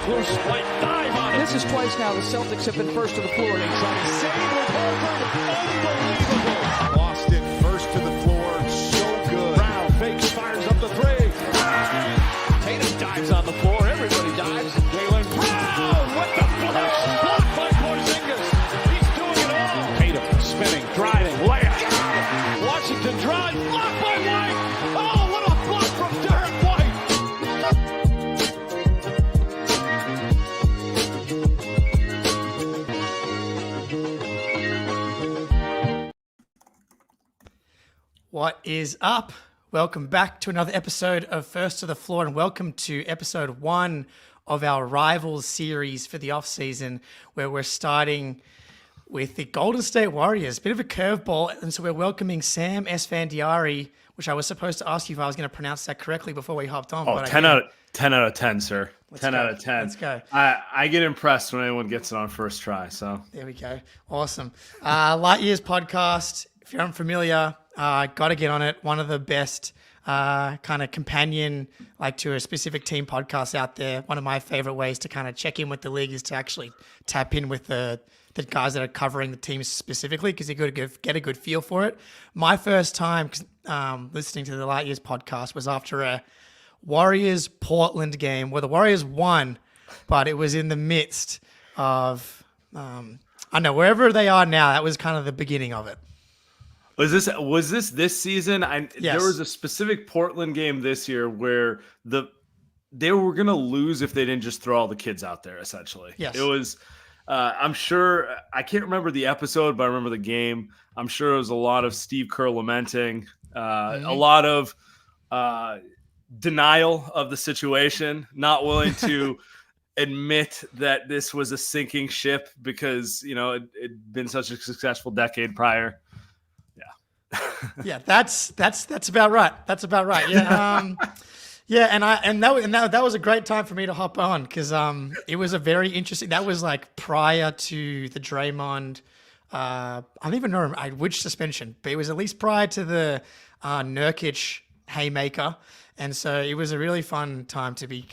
Loose White dive on it. This is twice now the Celtics have been first to the floor. They try to save with Horford. Unbelievable. Boston first to the floor. So good. Brown fakes, fires up the three. Tatum dives on the floor. Everybody dives. Jaylen Brown with the flush. Blocked by Porzingis. He's doing it all. Tatum spinning, driving, layup. Washington drives. Blocked by White. Oh, what a block from Derek White. What is up? Welcome back to another episode of First to the Floor, and welcome to episode 1 of our Rivals Series for the offseason, where we're starting with the Golden State Warriors. Bit of a curveball, and so we're welcoming Sam Esfandiari, which I was supposed to ask you if I was going to pronounce that correctly before we hopped on. Oh, but 10 out of 10, sir. 10 out of 10. Let's go. I get impressed when anyone gets it on first try. So There we go. Awesome. Light Years podcast. If you're unfamiliar, got to get on it. One of the best kind of companion, like to a specific team podcasts out there. One of my favorite ways to kind of check in with the league is to actually tap in with the guys that are covering the teams specifically, because you got to get a good feel for it. My first time listening to the Light Years podcast was after a Warriors Portland game where the Warriors won, but it was in the midst of, I don't know, wherever they are now, that was kind of the beginning of it. was this season? Yes. There was a specific Portland game this year where they were gonna lose if they didn't just throw all the kids out there. Essentially, Yes. It was. I'm sure I can't remember the episode, but I remember the game. I'm sure it was a lot of Steve Kerr lamenting, a lot of denial of the situation, not willing to admit that this was a sinking ship because it'd been such a successful decade prior. Yeah, that's about right. That's about right. Yeah, that was a great time for me to hop on because it was a very interesting. That was like prior to the Draymond. I don't even know which suspension, but it was at least prior to the Nurkic haymaker, and so it was a really fun time to be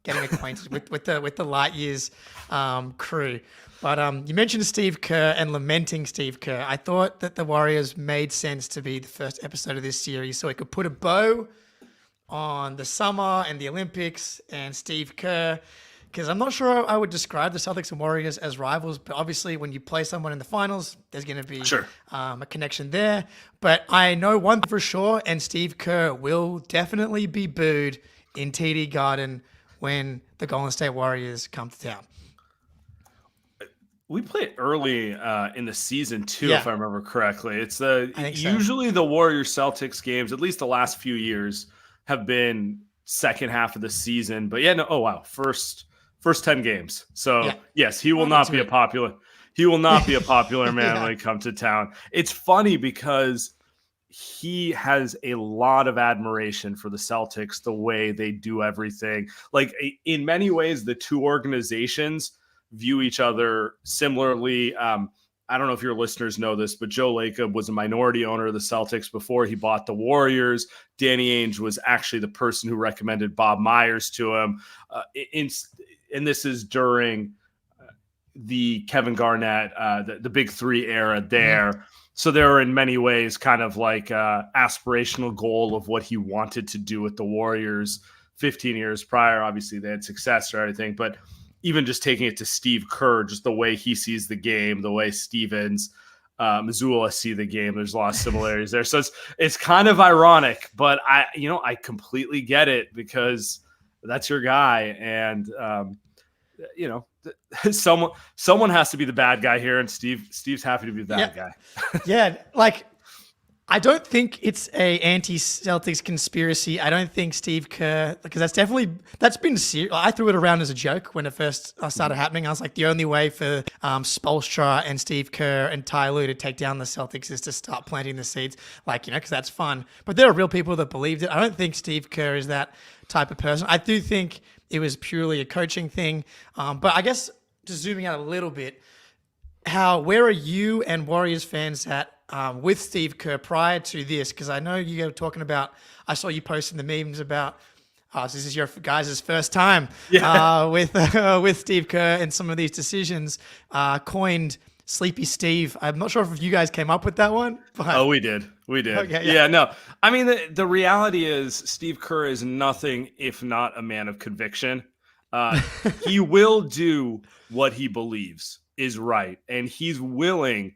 getting acquainted with the Light Years crew. But you mentioned Steve Kerr and lamenting Steve Kerr. I thought that the Warriors made sense to be the first episode of this series so it could put a bow on the summer and the Olympics and Steve Kerr, because I'm not sure I would describe the Celtics and Warriors as rivals, but obviously when you play someone in the finals, there's going to be a connection there. But I know one thing for sure, and Steve Kerr will definitely be booed in TD Garden when the Golden State Warriors come to town. We played early in the season too, Yeah. if I remember correctly. It's usually the Warriors Celtics games, at least the last few years, have been second half of the season. But first 10 games. So yes, he will not be a popular. He will not be a popular man when he comes to town. It's funny because he has a lot of admiration for the Celtics, the way they do everything. Like in many ways, the two organizations view each other similarly. I don't know if your listeners know this, but Joe Lacob was a minority owner of the Celtics before he bought the Warriors. Danny Ainge was actually the person who recommended Bob Myers to him. And this is during the Kevin Garnett, the Big Three era there. Mm-hmm. So there were in many ways kind of like aspirational goal of what he wanted to do with the Warriors 15 years prior. Obviously they had success or everything, but even just taking it to Steve Kerr, just the way he sees the game, the way Stevens, Mazzulla see the game, there's a lot of similarities there. So it's kind of ironic, but I completely get it because that's your guy. And, someone has to be the bad guy here. And Steve's happy to be the bad guy. Yeah. I don't think it's a anti-Celtics conspiracy. I don't think Steve Kerr, because that's been serious. I threw it around as a joke when it first started happening. I was like, the only way for Spoelstra and Steve Kerr and Ty Lue to take down the Celtics is to start planting the seeds, because that's fun. But there are real people that believed it. I don't think Steve Kerr is that type of person. I do think it was purely a coaching thing. But I guess just zooming out a little bit, where are you and Warriors fans at with Steve Kerr prior to this? Because I know you were talking about, I saw you posting the memes about so this is your guys' first time with Steve Kerr and some of these decisions, coined Sleepy Steve. I'm not sure if you guys came up with that one. But... we did. Okay, yeah, no. I mean, the reality is Steve Kerr is nothing if not a man of conviction. He will do what he believes is right, and he's willing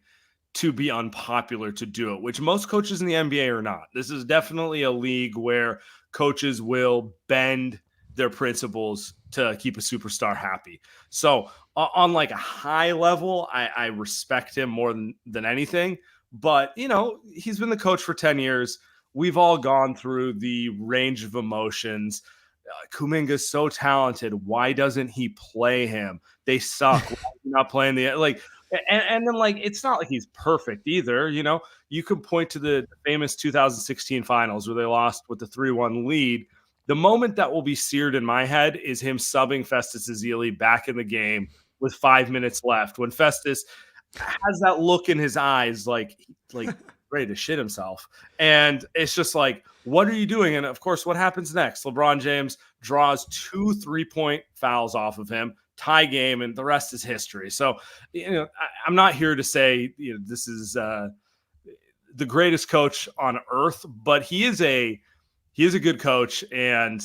to be unpopular to do it, which most coaches in the NBA are not. This is definitely a league where coaches will bend their principles to keep a superstar happy. So on like a high level, I respect him more than anything. But, he's been the coach for 10 years. We've all gone through the range of emotions. Kuminga's so talented. Why doesn't he play him? They suck. Why is he not playing and then it's not like he's perfect either. You could point to the famous 2016 finals where they lost with the 3-1 lead. The moment that will be seared in my head is him subbing Festus Ezeli back in the game with 5 minutes left, when Festus has that look in his eyes, like ready to shit himself. And it's just like, what are you doing? And of course, what happens next? LeBron James draws 2 3-point fouls off of him, tie game, and the rest is history. So, I'm not here to say this is the greatest coach on earth, but he is a good coach, and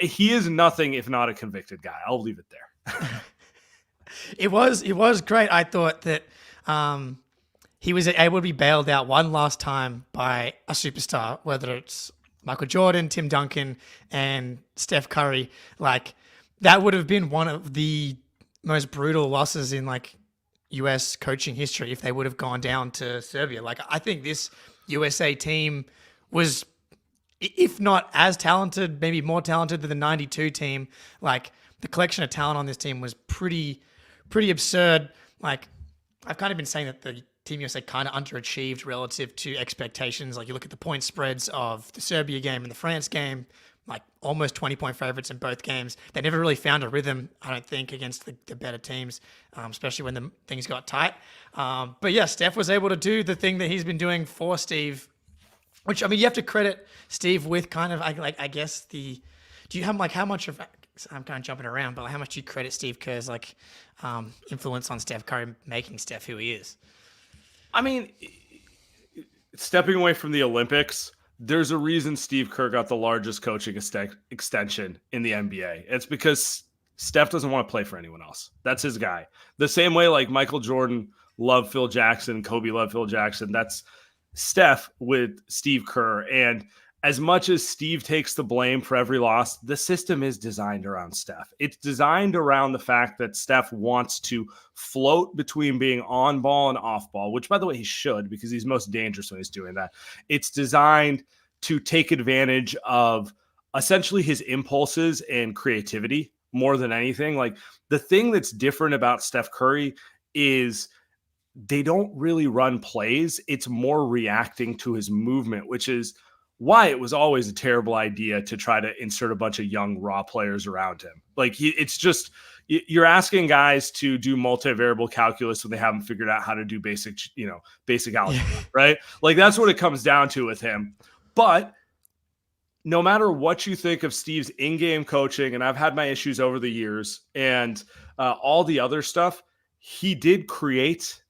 he is nothing if not a convicted guy. I'll leave it there. It was great. I thought that he was able to be bailed out one last time by a superstar, whether it's Michael Jordan, Tim Duncan, and Steph Curry. Like, that would have been one of the most brutal losses in US coaching history if they would have gone down to Serbia. I think this USA team was, if not as talented, maybe more talented than the 92 team. The collection of talent on this team was pretty absurd. I've kind of been saying that the Team USA kind of underachieved relative to expectations. You look at the point spreads of the Serbia game and the France game, almost 20-point favorites in both games. They never really found a rhythm, I don't think, against the better teams, especially when things got tight. But yeah, Steph was able to do the thing that he's been doing for Steve, which, you have to credit Steve with kind of, I guess do you have how much of, I'm kind of jumping around, but how much do you credit Steve Kerr's influence on Steph Curry making Steph who he is? Stepping away from the Olympics, there's a reason Steve Kerr got the largest coaching extension in the NBA. It's because Steph doesn't want to play for anyone else. That's his guy. The same way Michael Jordan loved Phil Jackson, Kobe loved Phil Jackson. That's Steph with Steve Kerr. And as much as Steve takes the blame for every loss, the system is designed around Steph. It's designed around the fact that Steph wants to float between being on ball and off ball, which, by the way, he should, because he's most dangerous when he's doing that. It's designed to take advantage of essentially his impulses and creativity more than anything. The thing that's different about Steph Curry is they don't really run plays. It's more reacting to his movement, which is why it was always a terrible idea to try to insert a bunch of young raw players around him. It's just, you're asking guys to do multivariable calculus when they haven't figured out how to do basic algebra, right? That's what it comes down to with him. But no matter what you think of Steve's in-game coaching, and I've had my issues over the years, and all the other stuff, he did create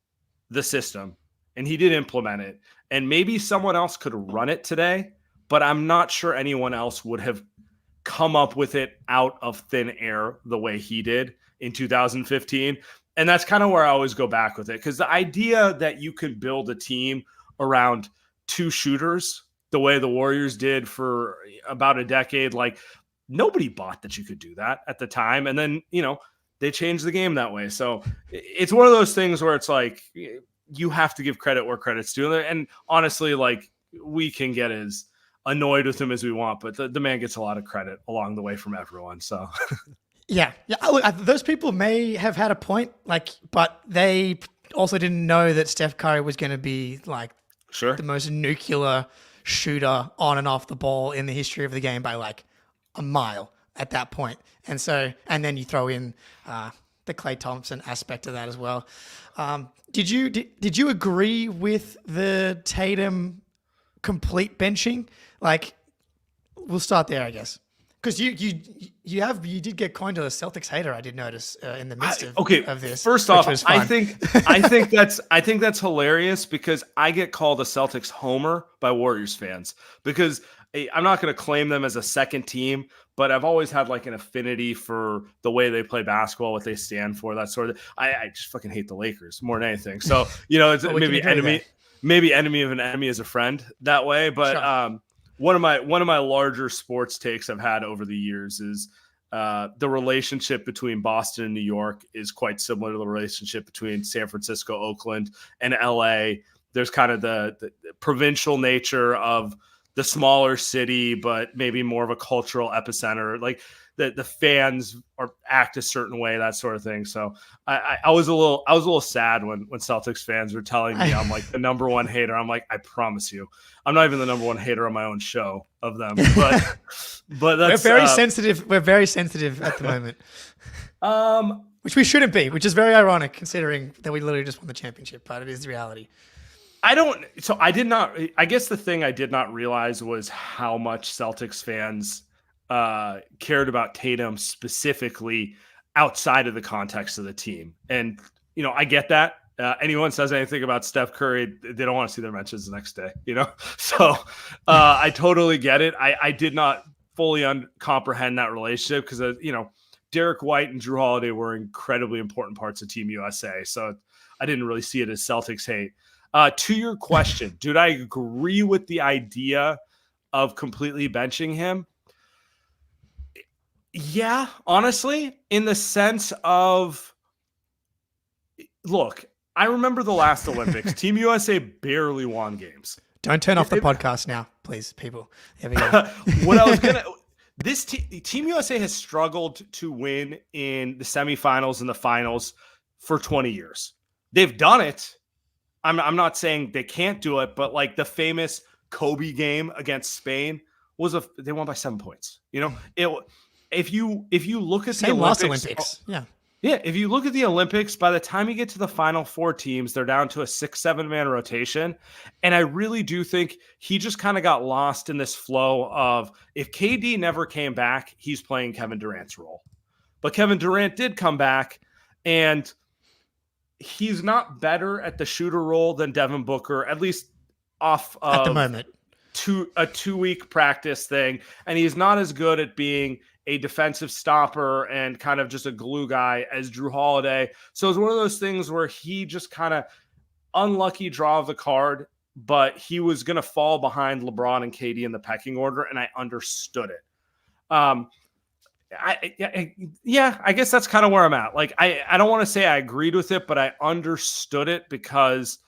the system and he did implement it. And maybe someone else could run it today, but I'm not sure anyone else would have come up with it out of thin air the way he did in 2015. And that's kind of where I always go back with it, because the idea that you can build a team around 2 shooters the way the Warriors did for about a decade, nobody bought that you could do that at the time. And then, they changed the game that way. So it's one of those things where it's you have to give credit where credit's due. And honestly, we can get as annoyed with him as we want, but the man gets a lot of credit along the way from everyone. So yeah. Look, those people may have had a point, but they also didn't know that Steph Curry was going to be the most nuclear shooter on and off the ball in the history of the game by a mile at that point. And then you throw in the Klay Thompson aspect of that as well. Did you agree with the Tatum complete benching? we'll start there, I guess. Because you did get coined a Celtics hater. I did notice in the midst of this. First off, I think that's hilarious because I get called a Celtics homer by Warriors fans because I'm not going to claim them as a second team, but I've always had like an affinity for the way they play basketball, what they stand for, that sort of. I just fucking hate the Lakers more than anything. So it's maybe enemy of an enemy is a friend that way, but. Sure. One of my larger sports takes I've had over the years is the relationship between Boston and New York is quite similar to the relationship between San Francisco, Oakland, and LA. There's kind of the provincial nature of the smaller city, but maybe more of a cultural epicenter. Like the fans act a certain way, that sort of thing. So I was a little sad when Celtics fans were telling me I'm like the number one hater. I'm like, I promise you, I'm not even the number one hater on my own show of them. But that's we're very sensitive. We're very sensitive at the moment. Which we shouldn't be, which is very ironic considering that we literally just won the championship, but it is the reality. I guess the thing I did not realize was how much Celtics fans cared about Tatum specifically outside of the context of the team. And, I get that. Anyone says anything about Steph Curry, they don't want to see their mentions the next day, So I totally get it. I did not fully comprehend that relationship because, Derek White and Drew Holiday were incredibly important parts of Team USA. So I didn't really see it as Celtics hate. To your question, dude, I agree with the idea of completely benching him. Yeah, honestly, in the sense of, look, I remember the last Olympics. Team USA barely won games. Don't turn off the podcast now, please, people. There we go. Team USA has struggled to win in the semifinals and the finals for 20 years. They've done it. I'm not saying they can't do it, but like the famous Kobe game against Spain they won by 7 points. If you look at the Olympics, yeah. If you look at the Olympics, by the time you get to the final four teams, they're down to a 6-7 man rotation, and I really do think he just kind of got lost in this flow of if KD never came back, he's playing Kevin Durant's role, but Kevin Durant did come back, and he's not better at the shooter role than Devin Booker, at least off of at the moment. A 2-week practice thing, and he's not as good at being a defensive stopper and kind of just a glue guy as Drew Holiday. So it's one of those things where he just kind of unlucky draw of the card, but he was going to fall behind LeBron and KD in the pecking order, and I understood it. I guess that's kind of where I'm at. Like, I don't want to say I agreed with it, but I understood it because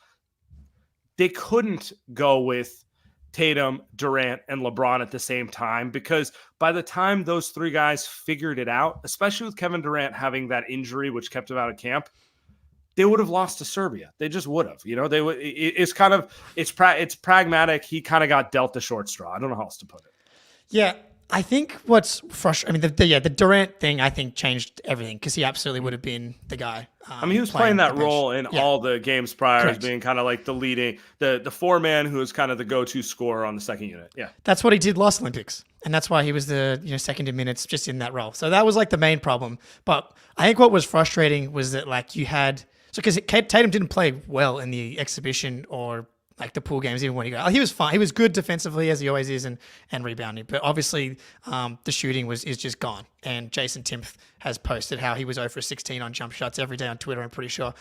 they couldn't go with Tatum, Durant, and LeBron at the same time, because by the time those three guys figured it out, especially with Kevin Durant having that injury, which kept him out of camp, they would have lost to Serbia. They just would have, they would. It's pragmatic. He kind of got dealt the short straw. I don't know how else to put it. Yeah. I think what's frustrating, the Durant thing, I think changed everything because he absolutely would have been the guy. He was playing that role in all the games prior as being kind of like the leading, the four-man who was kind of the go-to scorer on the second unit. Yeah. That's what he did last Olympics. And that's why he was the second in minutes just in that role. So that was like the main problem. But I think what was frustrating was that like you had, because Tatum didn't play well in the exhibition or like the pool games, even when he was fine. He was good defensively as he always is and rebounding. But obviously the shooting is just gone. And Jayson Timpf has posted how he was 0 for 16 on jump shots every day on Twitter, I'm pretty sure,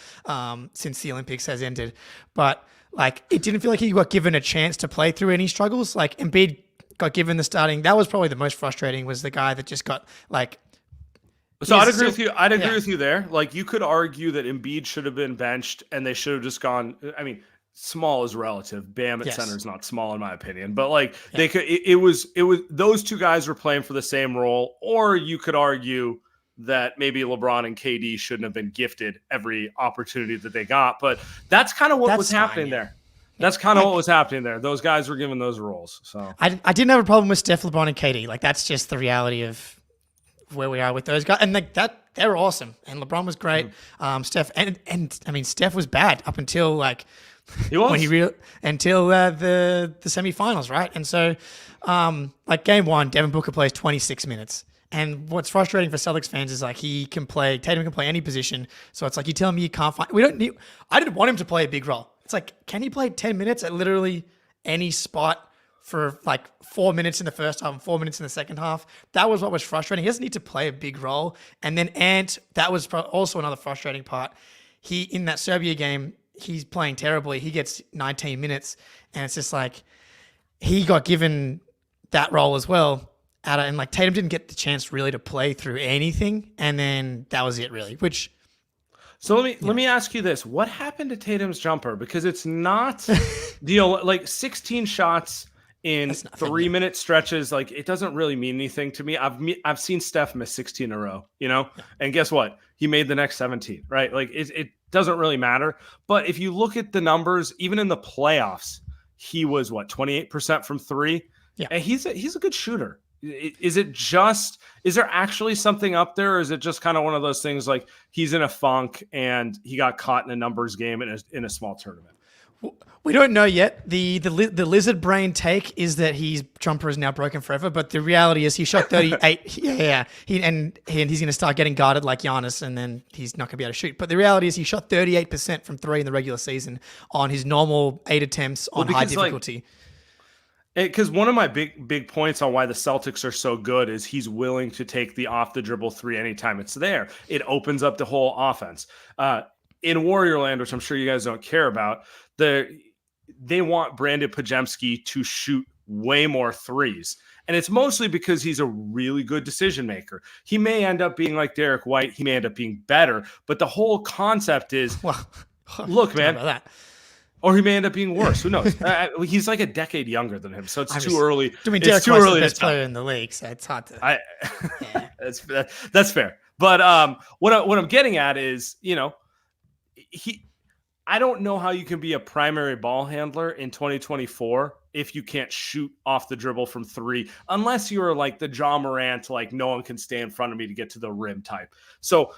since the Olympics has ended. But like it didn't feel like he got given a chance to play through any struggles. Like Embiid got given the starting. That was probably the most frustrating, was the guy that just got like. So I'd agree with you. I'd agree with you there. Like you could argue that Embiid should have been benched and they should have just gone. I mean, small is relative. Bam at center is not small in my opinion, but like they could. It was those two guys were playing for the same role, or you could argue that maybe LeBron and KD shouldn't have been gifted every opportunity that they got. But that's kind of what was happening there. That's kind of what was happening there. Those guys were given those roles. So I didn't have a problem with Steph, LeBron, and KD. Like that's just the reality of where we are with those guys. And like that, they're awesome. And LeBron was great. Steph, and I mean, Steph was bad up until like He was until the semifinals, right? And so, like game one, Devin Booker plays 26 minutes. And what's frustrating for Celtics fans is like Tatum can play any position. So it's like you tell me you can't find. I didn't want him to play a big role. It's like, can he play 10 minutes at literally any spot for like 4 minutes in the first half and 4 minutes in the second half? That was what was frustrating. He doesn't need to play a big role. And then that was also another frustrating part. In that Serbia game, he's playing terribly. He gets 19 minutes, and it's just like he got given that role as well. And like Tatum didn't get the chance really to play through anything, and then that was it really. So let me ask you this: what happened to Tatum's jumper? Because it's not like 16 shots in 3-minute stretches. Like it doesn't really mean anything to me. I've seen Steph miss 16 in a row, and guess what? He made the next 17, right? Like it doesn't really matter. But if you look at the numbers, even in the playoffs, he was 28% from three. Yeah, and he's a good shooter. Is there actually something up there, or is it just kind of one of those things like he's in a funk and he got caught in a numbers game in a small tournament? We don't know yet. The lizard brain take is that his jumper is now broken forever, but the reality is he shot 38. yeah. He's going to start getting guarded like Giannis, and then he's not going to be able to shoot. But the reality is he shot 38% from three in the regular season on his normal 8 attempts on high difficulty. Because one of my big points on why the Celtics are so good is he's willing to take the off the dribble three anytime it's there. It opens up the whole offense. In Warrior Land, which I'm sure you guys don't care about, they want Brandon Pajemski to shoot way more threes. And it's mostly because he's a really good decision maker. He may end up being like Derek White. He may end up being better. But the whole concept is, look, man. About that. Or he may end up being worse. Who knows? He's like a decade younger than him, so it's too early. I mean, Derek White's the best player in the league, so it's hard to. That's fair. But what I'm getting at is, I don't know how you can be a primary ball handler in 2024 if you can't shoot off the dribble from three, unless you're like the Ja Morant, like no one can stay in front of me to get to the rim type. So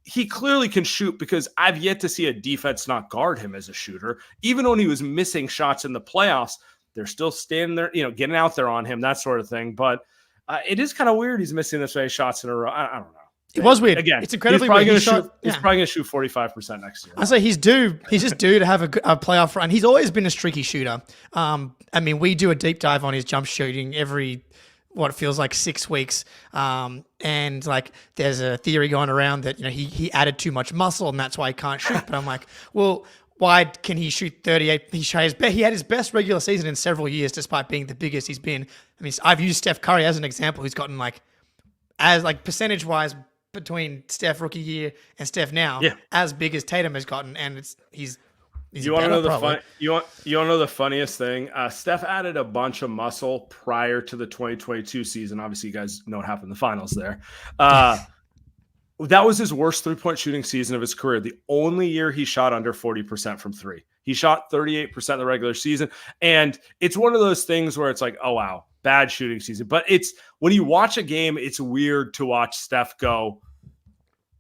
he clearly can shoot, because I've yet to see a defense not guard him as a shooter. Even when he was missing shots in the playoffs, they're still standing there, getting out there on him, that sort of thing. But it is kind of weird he's missing this many shots in a row. I don't know. It was weird. Again, it's incredibly weird. He's probably going to shoot 45% next year. I say he's due. He's just due to have a playoff run. He's always been a streaky shooter. I mean, we do a deep dive on his jump shooting every what feels like 6 weeks. And like there's a theory going around that, he added too much muscle and that's why he can't shoot. But I'm like, well, why can he shoot 38? He had his best regular season in several years, despite being the biggest he's been. I mean, I've used Steph Curry as an example, who's gotten as percentage wise between Steph rookie year and Steph now, as big as Tatum has gotten. And he's you want to know you want to know the funniest thing? Steph added a bunch of muscle prior to the 2022 season. Obviously, you guys know what happened in the finals there. That was his worst three-point shooting season of his career. The only year he shot under 40% from three. He shot 38% in the regular season. And it's one of those things where it's like, oh, wow, bad shooting season. But it's when you watch a game, it's weird to watch Steph go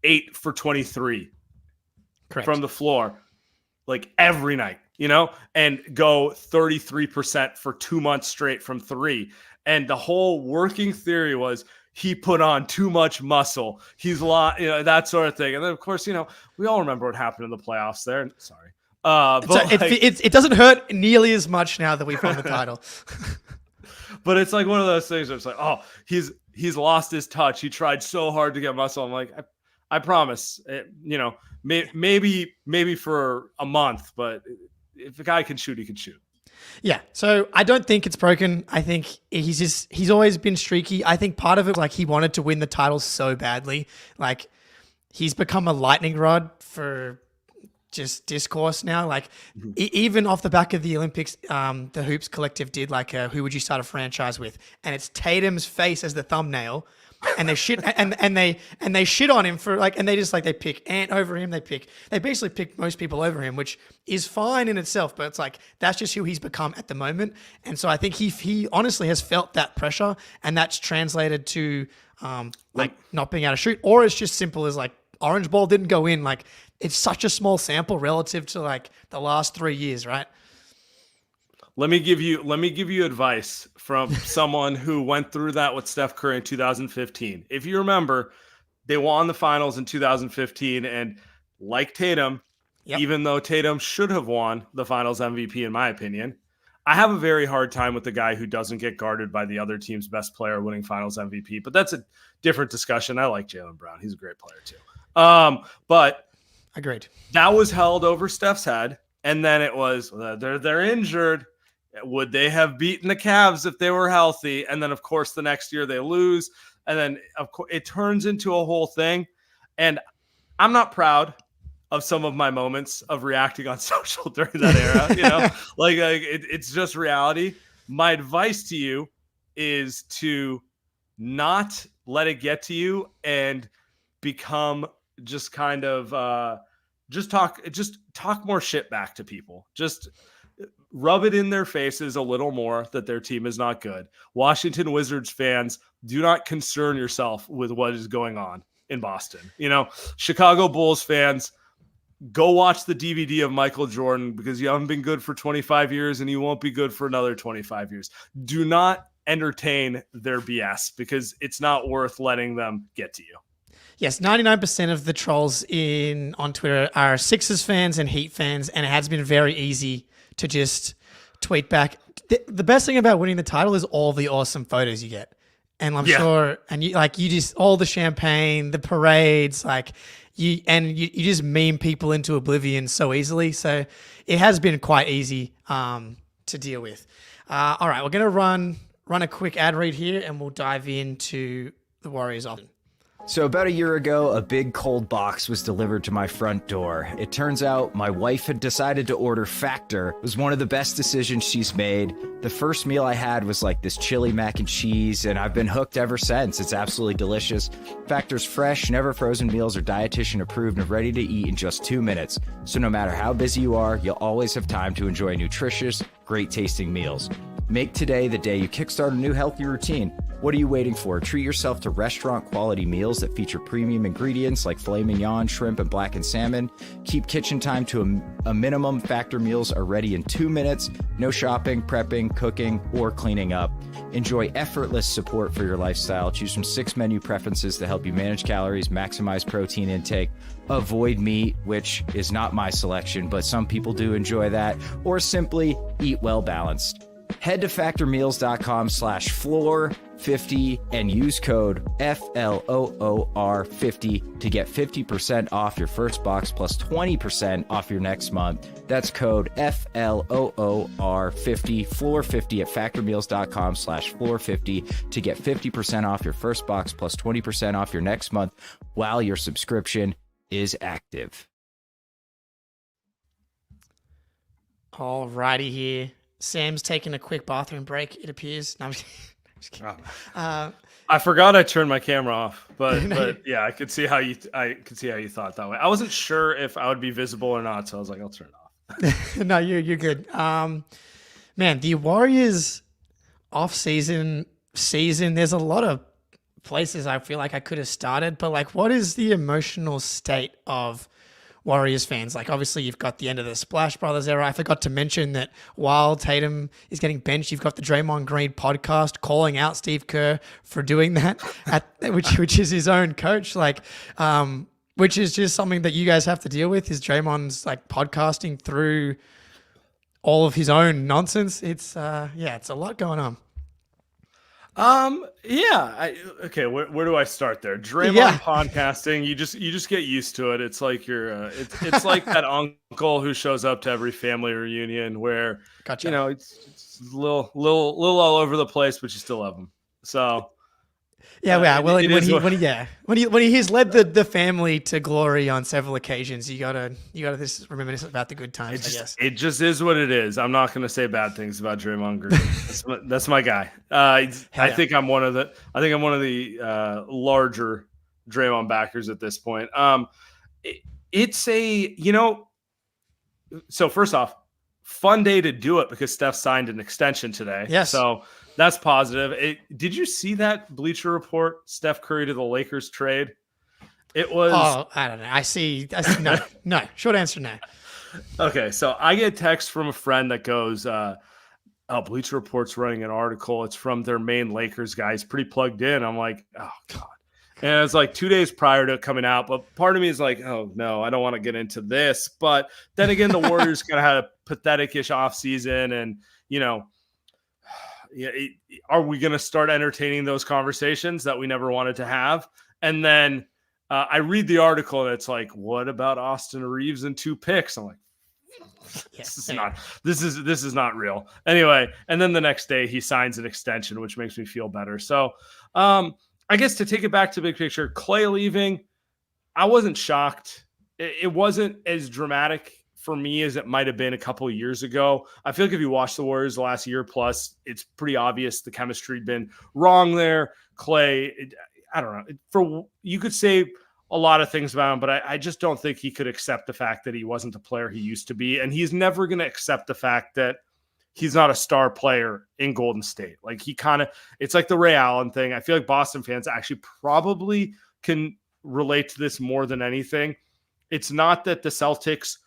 8 for 23 from the floor. Like every night, and go 33% for 2 months straight from three. And the whole working theory was he put on too much muscle. He's that sort of thing. And then, of course, we all remember what happened in the playoffs there. Sorry. But it doesn't hurt nearly as much now that we've won the title. But it's like one of those things where it's like, oh, he's lost his touch. He tried so hard to get muscle. I'm like, I promise, maybe for a month, but if a guy can shoot, he can shoot. Yeah. So I don't think it's broken. I think he's always been streaky. I think part of it, he wanted to win the title so badly. Like he's become a lightning rod for just discourse now. Even off the back of the Olympics, the Hoops Collective did who would you start a franchise with? And it's Tatum's face as the thumbnail. And they shit and they shit on him for and they just they pick Ant over him. They basically pick most people over him, which is fine in itself, but it's that's just who he's become at the moment. And so I think he honestly has felt that pressure, and that's translated to not being able to shoot, or it's just simple as Orange Ball didn't go in. it's such a small sample relative to like the last 3 years, right? Let me give you advice from someone who went through that with Steph Curry in 2015. If you remember, they won the finals in 2015, and like Tatum, even though Tatum should have won the finals MVP, in my opinion, I have a very hard time with the guy who doesn't get guarded by the other team's best player winning finals MVP. But that's a different discussion. I like Jaylen Brown. He's a great player too. But agreed. That was held over Steph's head. And then it was, they're injured. Would they have beaten the Cavs if they were healthy? And then, of course, the next year they lose. And then, of course, it turns into a whole thing. And I'm not proud of some of my moments of reacting on social during that era. You know, it's just reality. My advice to you is to not let it get to you and become just kind of just talk more shit back to people. Just rub it in their faces a little more that their team is not good. Washington Wizards fans, do not concern yourself with what is going on in Boston. You know, Chicago Bulls fans, go watch the DVD of Michael Jordan because you haven't been good for 25 years and you won't be good for another 25 years. Do not entertain their BS because it's not worth letting them get to you. Yes, 99% of the trolls on Twitter are Sixers fans and Heat fans, and it has been very easy to just tweet back. The best thing about winning the title is all the awesome photos you get. And I'm sure, and you just, all the champagne, the parades, you just meme people into oblivion so easily. So it has been quite easy to deal with. All right, we're going to run a quick ad read here and we'll dive into the Warriors often. So about a year ago, a big cold box was delivered to my front door. It turns out my wife had decided to order Factor. It was one of the best decisions she's made. The first meal I had was like this chili mac and cheese, and I've been hooked ever since. It's absolutely delicious. Factor's fresh, never frozen meals are dietitian approved and ready to eat in just 2 minutes. So no matter how busy you are, you'll always have time to enjoy nutritious, great tasting meals. Make today the day you kickstart a new healthy routine. What are you waiting for? Treat yourself to restaurant-quality meals that feature premium ingredients like filet mignon, shrimp, and blackened salmon. Keep kitchen time to a minimum. Factor meals are ready in 2 minutes. No shopping, prepping, cooking, or cleaning up. Enjoy effortless support for your lifestyle. Choose from 6 menu preferences to help you manage calories, maximize protein intake, avoid meat, which is not my selection, but some people do enjoy that, or simply eat well balanced. Head to factormeals.com/floor50 and use code FLOOR50 to get 50% off your first box plus 20% off your next month. That's code FLOOR50, floor50 at factormeals.com/floor50 to get 50% off your first box plus 20% off your next month while your subscription is active. All righty here. Sam's taking a quick bathroom break, it appears. No, I'm just kidding. I forgot I turned my camera off, but yeah, I could see how you thought that way. I wasn't sure if I would be visible or not, so I was like, I'll turn it off. No, you're good. Man, the Warriors off-season, there's a lot of places I feel like I could have started, but what is the emotional state of Warriors fans? Obviously you've got the end of the Splash Brothers era. I forgot to mention that while Tatum is getting benched, you've got the Draymond Green podcast calling out Steve Kerr for doing that, which is his own coach. Which is just something that you guys have to deal with, is Draymond's podcasting through all of his own nonsense. It's it's a lot going on. Okay. Where do I start there? Draymond podcasting. You just get used to it. It's like it's like that uncle who shows up to every family reunion where, gotcha. It's a little all over the place, but you still love him. So when he has led the family to glory on several occasions, you gotta just reminisce about the good times. I guess it just is what it is. I'm not gonna say bad things about Draymond Green. That's my guy. I think I'm one of the larger Draymond backers at this point. So first off, fun day to do it because Steph signed an extension today. Yes. So that's positive. Did you see that Bleacher Report Steph Curry to the Lakers trade? It was. Oh, I don't know. I see no. Short answer, no. Okay, so I get a text from a friend that goes, Bleacher Report's running an article. It's from their main Lakers guy. He's pretty plugged in. I'm like, oh, God. And it's like 2 days prior to it coming out. But part of me is like, oh, no, I don't want to get into this. But then again, the Warriors kind of had a pathetic-ish offseason. And, are we going to start entertaining those conversations that we never wanted to have? And then I read the article, and it's like, what about Austin Reeves and 2 picks? I'm like, this is not real. Anyway, and then the next day he signs an extension, which makes me feel better. So I guess to take it back to big picture, Clay leaving, I wasn't shocked. It wasn't as dramatic for me as it might have been a couple of years ago. I feel like if you watch the Warriors the last year plus, it's pretty obvious the chemistry had been wrong there. Clay, I don't know. You could say a lot of things about him, but I just don't think he could accept the fact that he wasn't the player he used to be. And he's never going to accept the fact that he's not a star player in Golden State. Like it's like the Ray Allen thing. I feel like Boston fans actually probably can relate to this more than anything. It's not that the Celtics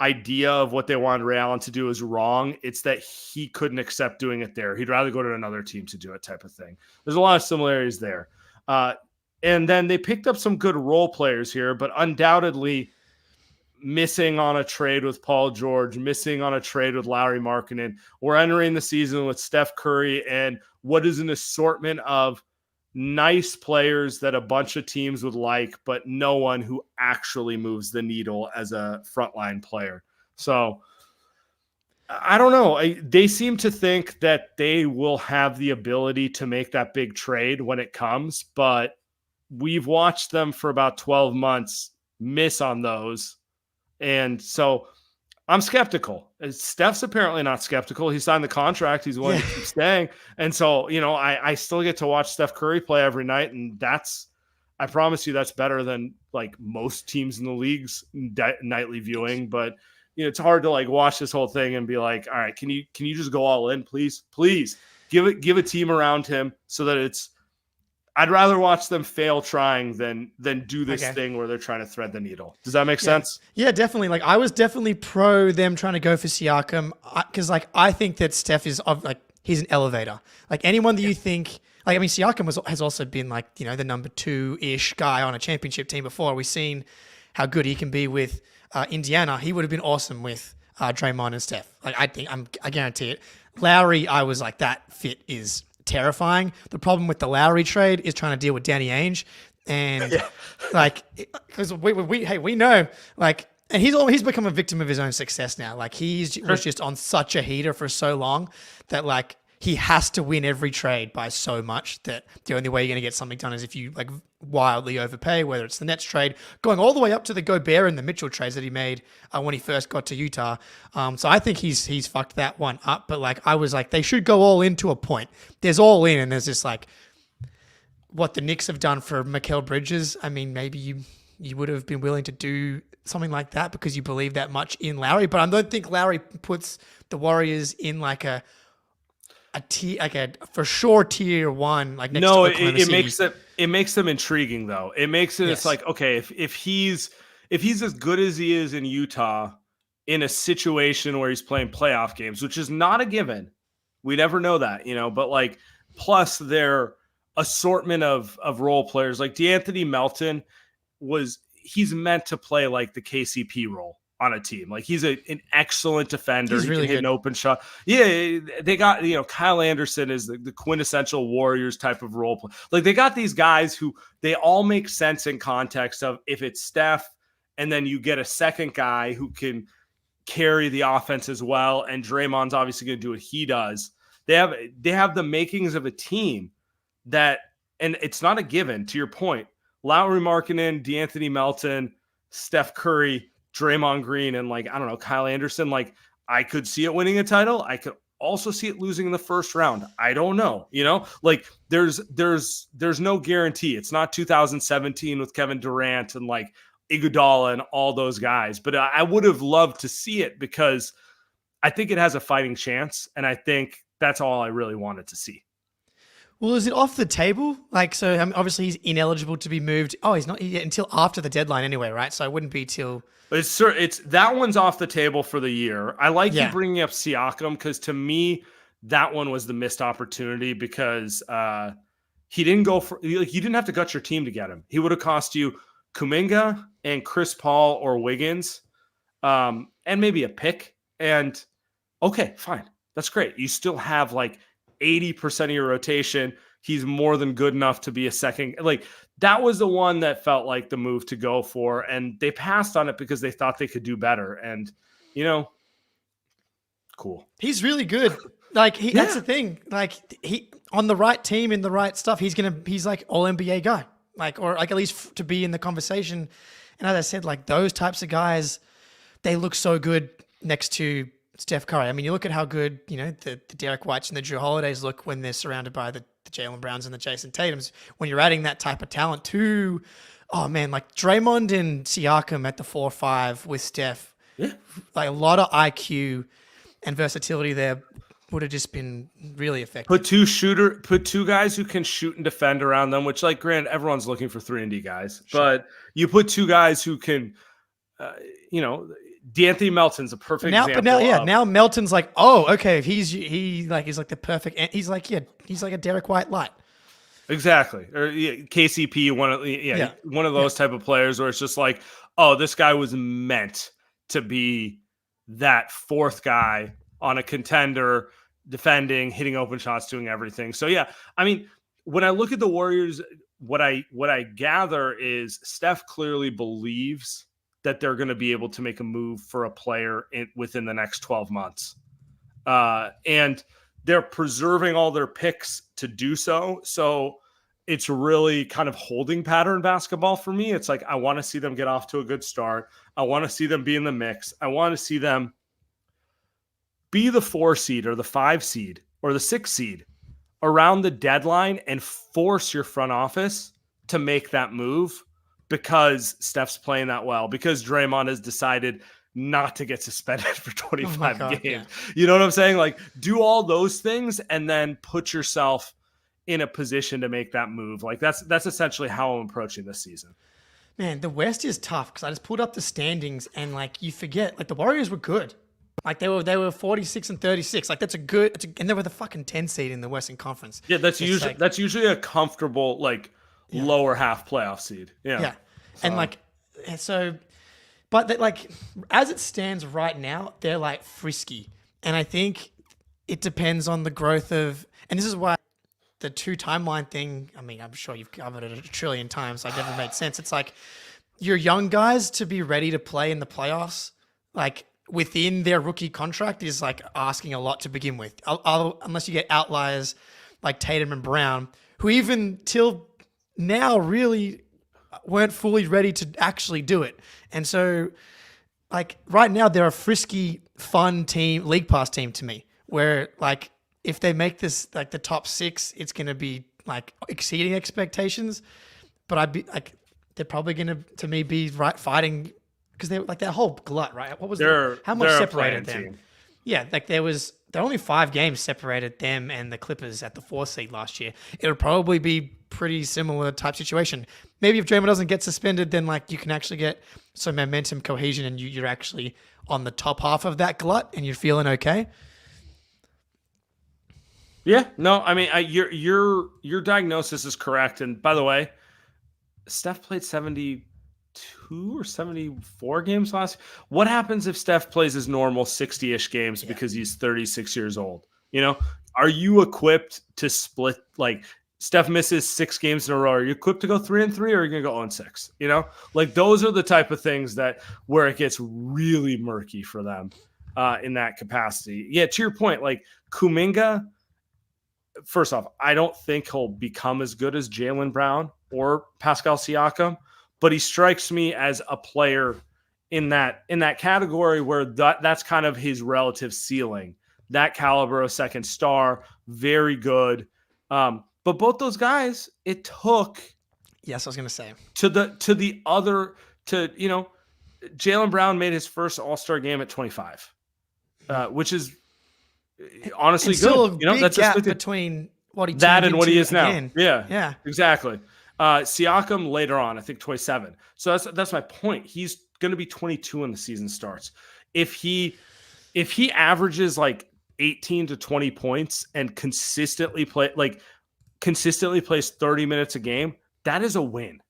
idea of what they wanted Ray Allen to do is wrong. It's that he couldn't accept doing it there. He'd rather go to another team to do it, type of thing. There's a lot of similarities there. And then they picked up some good role players here, but undoubtedly missing on a trade with Paul George, missing on a trade with Lauri Markkanen. We're entering the season with Steph Curry and what is an assortment of nice players that a bunch of teams would like, but no one who actually moves the needle as a frontline player. So I don't know. They seem to think that they will have the ability to make that big trade when it comes, but we've watched them for about 12 months miss on those. And so I'm skeptical. Steph's apparently not skeptical. He signed the contract. He's willing to keep staying. And so, I still get to watch Steph Curry play every night. And I promise you that's better than like most teams in the league's nightly viewing. But, it's hard to like watch this whole thing and be like, all right, can you just go all in, please? Please give a team around him so that I'd rather watch them fail trying than do this thing where they're trying to thread the needle. Does that make sense? Yeah, definitely. Like I was definitely pro them trying to go for Siakam because I think that Steph is he's an elevator. Like anyone that you think, Siakam has also been the number 2-ish guy on a championship team before. We've seen how good he can be with Indiana. He would have been awesome with Draymond and Steph. I guarantee it. Lowry, I was like, that fit is terrifying. The problem with the Lowry trade is trying to deal with Danny Ainge, and because we know and he's become a victim of his own success now. Like was just on such a heater for so long that he has to win every trade by so much that the only way you're going to get something done is if you wildly overpay, whether it's the Nets trade, going all the way up to the Gobert and the Mitchell trades that he made when he first got to Utah. So I think he's fucked that one up. But I was like, they should go all in to a point. There's all in, and there's just what the Knicks have done for Mikal Bridges. I mean, maybe you would have been willing to do something like that because you believe that much in Lowry. But I don't think Lowry puts the Warriors in a for sure tier 1. Next to Oklahoma City. It makes them intriguing though. It makes it. Yes. It's like, okay, if he's as good as he is in Utah in a situation where he's playing playoff games, which is not a given, we never know that, but plus their assortment of role players, like DeAnthony Melton he's meant to play the KCP role on a team. He's an excellent defender. He really can hit an open shot. Yeah, they got, Kyle Anderson is the quintessential Warriors type of role play. They got these guys who they all make sense in context of if it's Steph and then you get a second guy who can carry the offense as well, and Draymond's obviously going to do what he does. They have the makings of a team that, and it's not a given, to your point, Lauri Markkanen, DeAnthony Melton, Steph Curry, Draymond Green, and Kyle Anderson, I could see it winning a title. I could also see it losing in the first round. I don't know, there's no guarantee. It's not 2017 with Kevin Durant and Iguodala and all those guys, but I would have loved to see it because I think it has a fighting chance. And I think that's all I really wanted to see. Well, is it off the table? Like, so obviously he's ineligible to be moved. Oh, he's not until after the deadline anyway, right? So it wouldn't be till. It's that one's off the table for the year. I like you bringing up Siakam because to me that one was the missed opportunity because he didn't go for you didn't have to gut your team to get him. He would have cost you Kuminga and Chris Paul or Wiggins, and maybe a pick. And okay, fine, that's great. You still have like 80% of your rotation. He's more than good enough to be a second. Like that was the one that felt like the move to go for, and they passed on it because they thought they could do better. And cool. He's really good. Like that's the thing. Like he on the right team in the right stuff. He's like all NBA guy. Like or like at least to be in the conversation. And as I said, like those types of guys, they look so good next to Steph Curry. I mean, you look at how good, the Derek Whites and the Drew Holidays look when they're surrounded by the Jaylen Browns and the Jayson Tatums. When you're adding that type of talent to, oh man, like Draymond and Siakam at the 4-5 with Steph, like a lot of IQ and versatility there would have just been really effective. Put two guys who can shoot and defend around them, which like granted, everyone's looking for 3-and-D guys, but you put two guys who can, D'Anthony Melton's a perfect example. But now Melton's like, oh, okay, he's like the perfect. He's like a Derek White light. Exactly, or KCP, one of those type of players where it's just like, oh, this guy was meant to be that fourth guy on a contender, defending, hitting open shots, doing everything. So yeah, I mean, when I look at the Warriors, what I gather is Steph clearly believes that they're going to be able to make a move for a player within the next 12 months. And they're preserving all their picks to do so. So it's really kind of holding pattern basketball for me. It's like, I want to see them get off to a good start. I want to see them be in the mix. I want to see them be the 4 seed or the 5 seed or the 6 seed around the deadline and force your front office to make that move because Steph's playing that well, because Draymond has decided not to get suspended for 25 games. Yeah. You know what I'm saying? Like, do all those things and then put yourself in a position to make that move. Like, that's essentially how I'm approaching this season. Man, the West is tough because I just pulled up the standings and like you forget, like the Warriors were good. Like they were 46-36. Like and they were the fucking 10 seed in the Western Conference. Yeah, that's usually a comfortable lower half playoff seed. Yeah. Yeah. But like as it stands right now, they're like frisky. And I think it depends on the growth of, and this is why the 2 timeline thing, I mean, I'm sure you've covered it 1 trillion times. So it never made sense. It's like your young guys to be ready to play in the playoffs, like within their rookie contract is like asking a lot to begin with. Unless you get outliers like Tatum and Brown, who even till now really weren't fully ready to actually do it. And so like right now they're a frisky, fun team, league pass team to me, where like if they make this like the top 6, it's going to be like exceeding expectations. But I'd be like, they're probably going to me be fighting because they're like that whole glut, right? What was how much separated them? Team. Yeah, like there are only 5 games separated them and the Clippers at the 4 seed last year. It would probably be pretty similar type situation. Maybe if Draymond doesn't get suspended, then like you can actually get some momentum, cohesion, and you're actually on the top half of that glut and you're feeling okay. Yeah, no, I mean, your diagnosis is correct. And by the way, Steph played 72 or 74 games last. What happens if Steph plays his normal 60-ish games because he's 36 years old? Are you equipped to split? Like Steph misses 6 games in a row. Are you equipped to go 3-3 or are you going to go 0-6? Like those are the type of things where it gets really murky for them in that capacity. Yeah, to your point, like Kuminga, first off, I don't think he'll become as good as Jaylen Brown or Pascal Siakam, but he strikes me as a player in that category where that's kind of his relative ceiling. That caliber of second star, very good. But both those guys, it took. Yes, I was going to say Jaylen Brown made his first All-Star game at 25, which is honestly still good. A big gap between what he that turned and what he into is now. again. Yeah, exactly. Siakam later on, I think 27. So that's my point. He's going to be 22 when the season starts. If he averages like 18 to 20 points and consistently plays 30 minutes a game, that is a win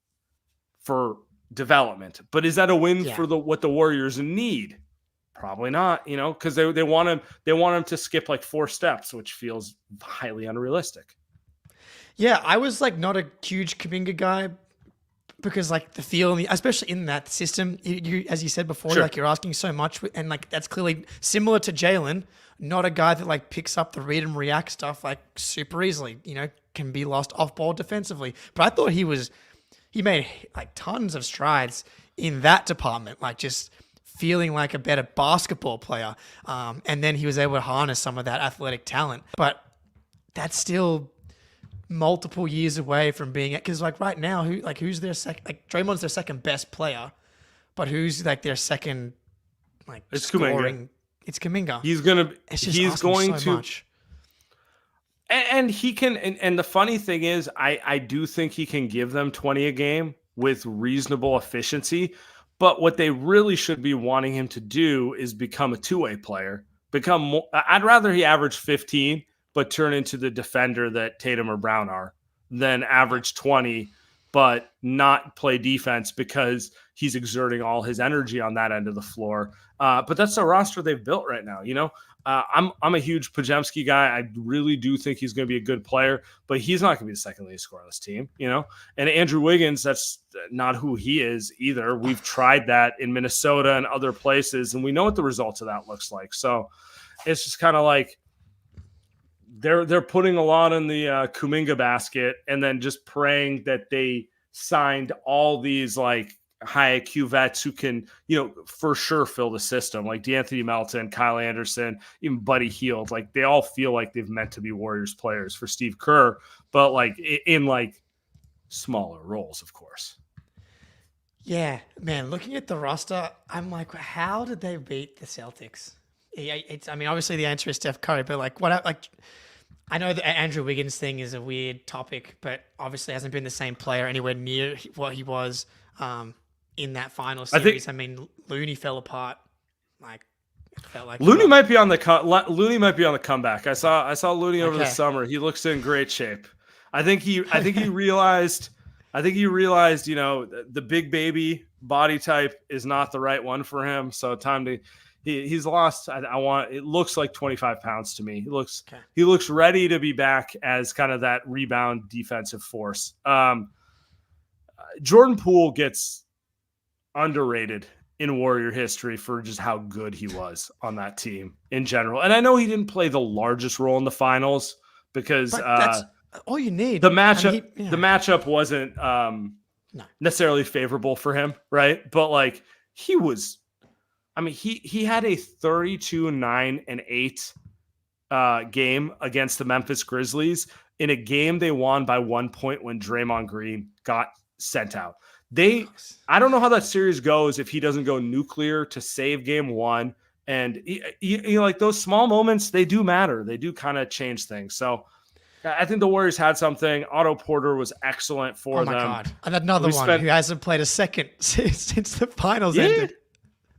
for development. But is that a win for what the Warriors need? Probably not, because they want him to skip like 4 steps, which feels highly unrealistic. Yeah, I was like not a huge Kuminga guy because like the feel, especially in that system, you as you said before, like you're asking so much, and like that's clearly similar to Jaylen, not a guy that like picks up the read and react stuff like super easily. Can be lost off ball defensively. But I thought he made like tons of strides in that department, like just feeling like a better basketball player. And then he was able to harness some of that athletic talent. But that's still multiple years away from being it. Because like right now, who's their second? Like Draymond's their second best player, but who's like their second? Like it's scoring. Kuminga. It's Kuminga. He's going to. Much. And he can. And the funny thing is, I do think he can give them 20 a game with reasonable efficiency. But what they really should be wanting him to do is become a two-way player. I'd rather he average 15, but turn into the defender that Tatum or Brown are, than average 20, but not play defense because he's exerting all his energy on that end of the floor. But that's the roster they've built right now. I'm a huge Podziemski guy. I really do think he's going to be a good player, but he's not going to be the second leading scorer on this team, And Andrew Wiggins, that's not who he is either. We've tried that in Minnesota and other places, and we know what the results of that looks like. So it's just kind of like they're putting a lot in the Kuminga basket and then just praying that they signed all these like high IQ vets who can, for sure fill the system, like DeAnthony Melton, Kyle Anderson, even Buddy Hield. Like they all feel like they've meant to be Warriors players for Steve Kerr, but like in like smaller roles, of course. Yeah, man, looking at the roster, I'm like, how did they beat the Celtics? Obviously the answer is Steph Curry, but I know the Andrew Wiggins thing is a weird topic, but obviously hasn't been the same player anywhere near what he was in that final series. Looney fell apart. Looney might be on the comeback. I saw Looney over the summer. He looks in great shape. I think he realized, the big baby body type is not the right one for him. So he's lost. It looks like 25 pounds to me. He looks ready to be back as kind of that rebound defensive force. Jordan Poole gets underrated in Warrior history for just how good he was on that team in general. And I know he didn't play the largest role in the finals because that's all you need. The matchup wasn't necessarily favorable for him, right? But like he was, he had a 32-9-8 game against the Memphis Grizzlies in a game they won by 1 point when Draymond Green got sent out. I don't know how that series goes if he doesn't go nuclear to save game 1. And like those small moments, they do matter. They do kind of change things. So I think the Warriors had something. Otto Porter was excellent for them. Oh my God. And another one who hasn't played a second since the finals ended.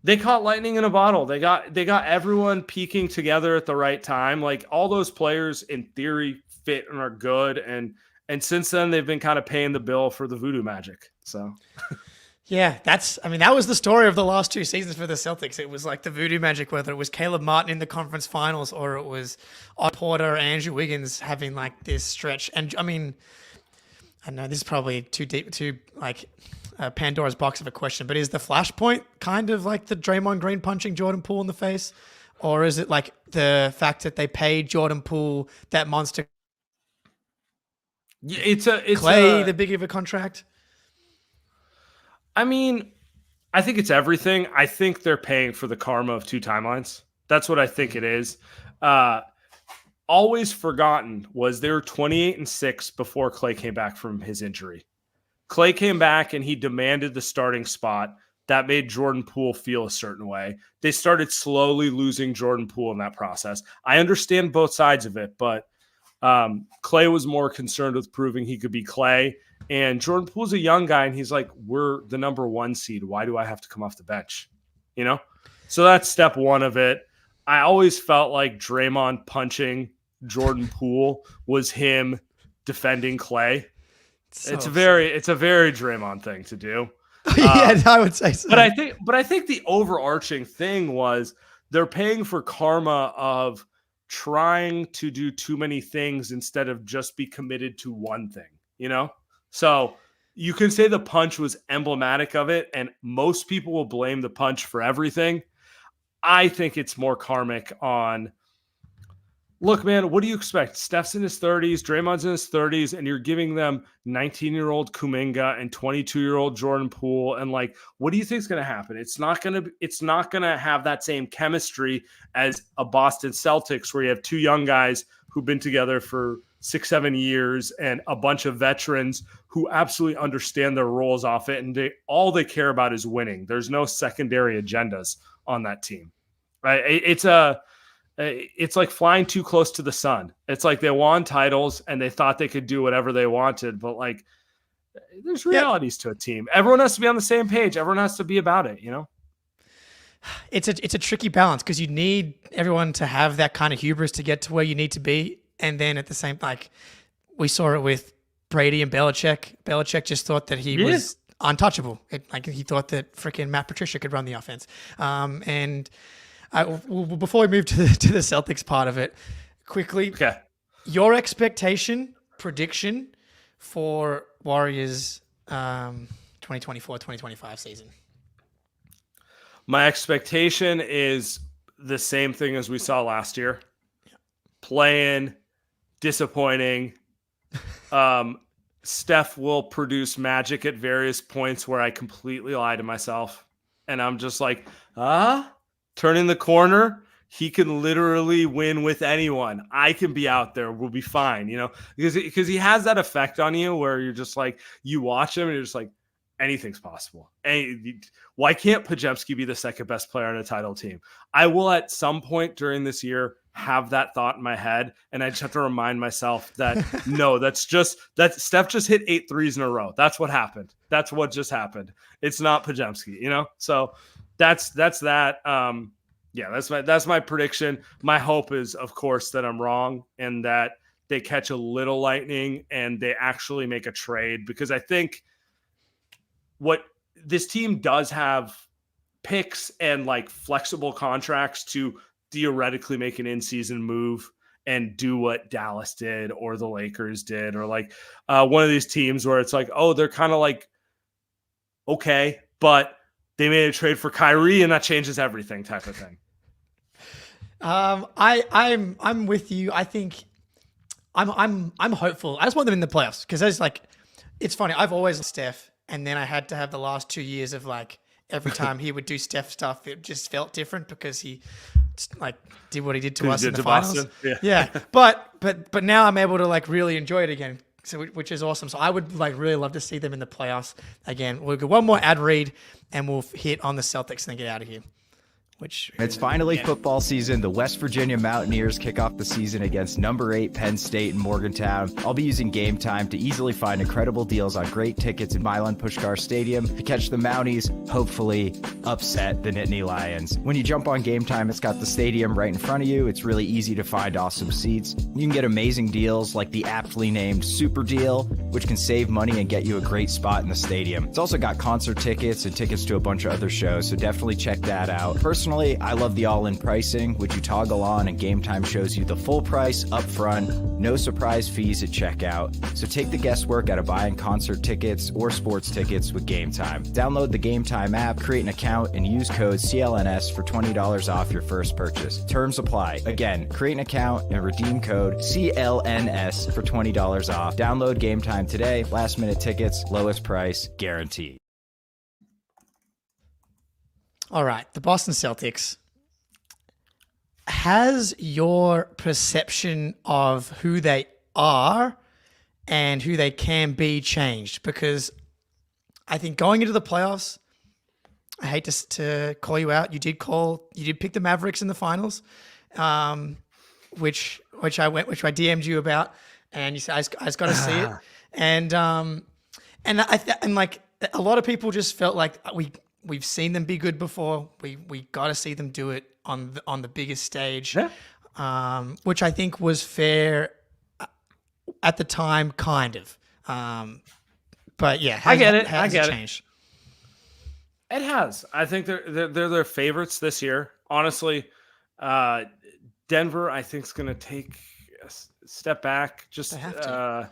They caught lightning in a bottle. They got everyone peaking together at the right time. Like all those players in theory fit and are good. And since then they've been kind of paying the bill for the voodoo magic. So yeah, that was the story of the last 2 seasons for the Celtics. It was like the voodoo magic, whether it was Caleb Martin in the conference finals or it was Otto Porter or Andrew Wiggins having like this stretch. And I know this is probably too deep, Pandora's box of a question, but is the flashpoint kind of like the Draymond Green punching Jordan Poole in the face? Or is it like the fact that they paid Jordan Poole that monster Clay the big of a contract? I think it's everything. I think they're paying for the karma of 2 timelines. That's what I think it is. Always forgotten was they were 28-6 before Clay came back from his injury. Clay came back and he demanded the starting spot. That made Jordan Poole feel a certain way. They started slowly losing Jordan Poole in that process. I understand both sides of it, but Clay was more concerned with proving he could be Clay. And Jordan Poole's a young guy, and he's like, we're the number 1 seed. Why do I have to come off the bench? You know? So that's step one of it. I always felt like Draymond punching Jordan Poole was him defending Clay. It's a very Draymond thing to do. Yeah, I would say so. But I think the overarching thing was they're paying for karma of trying to do too many things instead of just be committed to one thing, you know? So you can say the punch was emblematic of it, and most people will blame the punch for everything. I think it's more karmic on, look, man, what do you expect? Steph's in his 30s, Draymond's in his 30s, and you're giving them 19-year-old Kuminga and 22-year-old Jordan Poole, and like, what do you think is going to happen? It's not going to have that same chemistry as a Boston Celtics where you have 2 young guys who've been together for 6-7 years and a bunch of veterans who absolutely understand their roles off it, and all they care about is winning. There's no secondary agendas on that team, right? It's like flying too close to the sun. It's like they won titles and they thought they could do whatever they wanted, but like there's realities to a team. Everyone has to be on the same page. Everyone has to be about it, you know? It's a tricky balance because you need everyone to have that kind of hubris to get to where you need to be. And then at the same, like we saw it with Brady and Belichick. Belichick just thought that he was untouchable. He thought that freaking Matt Patricia could run the offense. Before we move to the Celtics part of it, quickly, your expectation, prediction for Warriors 2024-2025 season. My expectation is the same thing as we saw last year. Playing, disappointing. Steph will produce magic at various points where I completely lie to myself. And I'm just like, turning the corner, he can literally win with anyone. I can be out there. We'll be fine, you know, because he has that effect on you where you're just like, you watch him and you're just like, anything's possible. Why can't Podziemski be the second best player on a title team? I will at some point during this year have that thought in my head, and I just have to remind myself that no, that Steph just hit 8 threes in a row. That's what happened. That's what just happened. It's not Podziemski, you know? So that's that. That's my prediction. My hope is, of course, that I'm wrong and that they catch a little lightning and they actually make a trade, because I think what this team does have picks and like flexible contracts to theoretically make an in-season move and do what Dallas did or the Lakers did, or like one of these teams where it's like, oh, they're kind of like, okay, but they made a trade for Kyrie and that changes everything type of thing. I'm with you. I think I'm hopeful. I just want them in the playoffs because there's like, it's funny. I've always loved Steph, and then I had to have the last 2 years of like every time he would do Steph stuff, it just felt different because he like did what he did to us in the finals. Yeah. But now I'm able to like really enjoy it again. So, which is awesome. So I would like really love to see them in the playoffs again. We'll go one more ad read and we'll hit on the Celtics and then get out of here. It's finally football season. The West Virginia Mountaineers kick off the season against number 8 Penn State in Morgantown. I'll be using Game Time to easily find incredible deals on great tickets in Milan Puskar Stadium to catch the Mounties hopefully upset the Nittany Lions. When you jump on Game Time, it's got the stadium right in front of you. It's really easy to find awesome seats. You can get amazing deals like the aptly named Super Deal, which can save money and get you a great spot in the stadium. It's also got concert tickets and tickets to a bunch of other shows, so definitely check that out. Personally, I love the all-in pricing, which you toggle on and Game Time shows you the full price up front, no surprise fees at checkout. So take the guesswork out of buying concert tickets or sports tickets with Game Time. Download the Game Time app, create an account, and use code CLNS for $20 off your first purchase. Terms apply. Again, create an account and redeem code CLNS for $20 off. Download Game Time today. Last-minute tickets, lowest price, guaranteed. All right, the Boston Celtics. Has your perception of who they are and who they can be changed? Because I think going into the playoffs, I hate to call you out. You did pick the Mavericks in the finals. which I DM'd you about, and you said I just got to see it, and like a lot of people just felt like we've seen them be good before. We got to see them do it on the biggest stage, which I think was fair at the time, kind of. But yeah, I get it. Changed? It has. I think they're their favorites this year. Honestly, Denver, I think, is going to take a step back. Just they have to.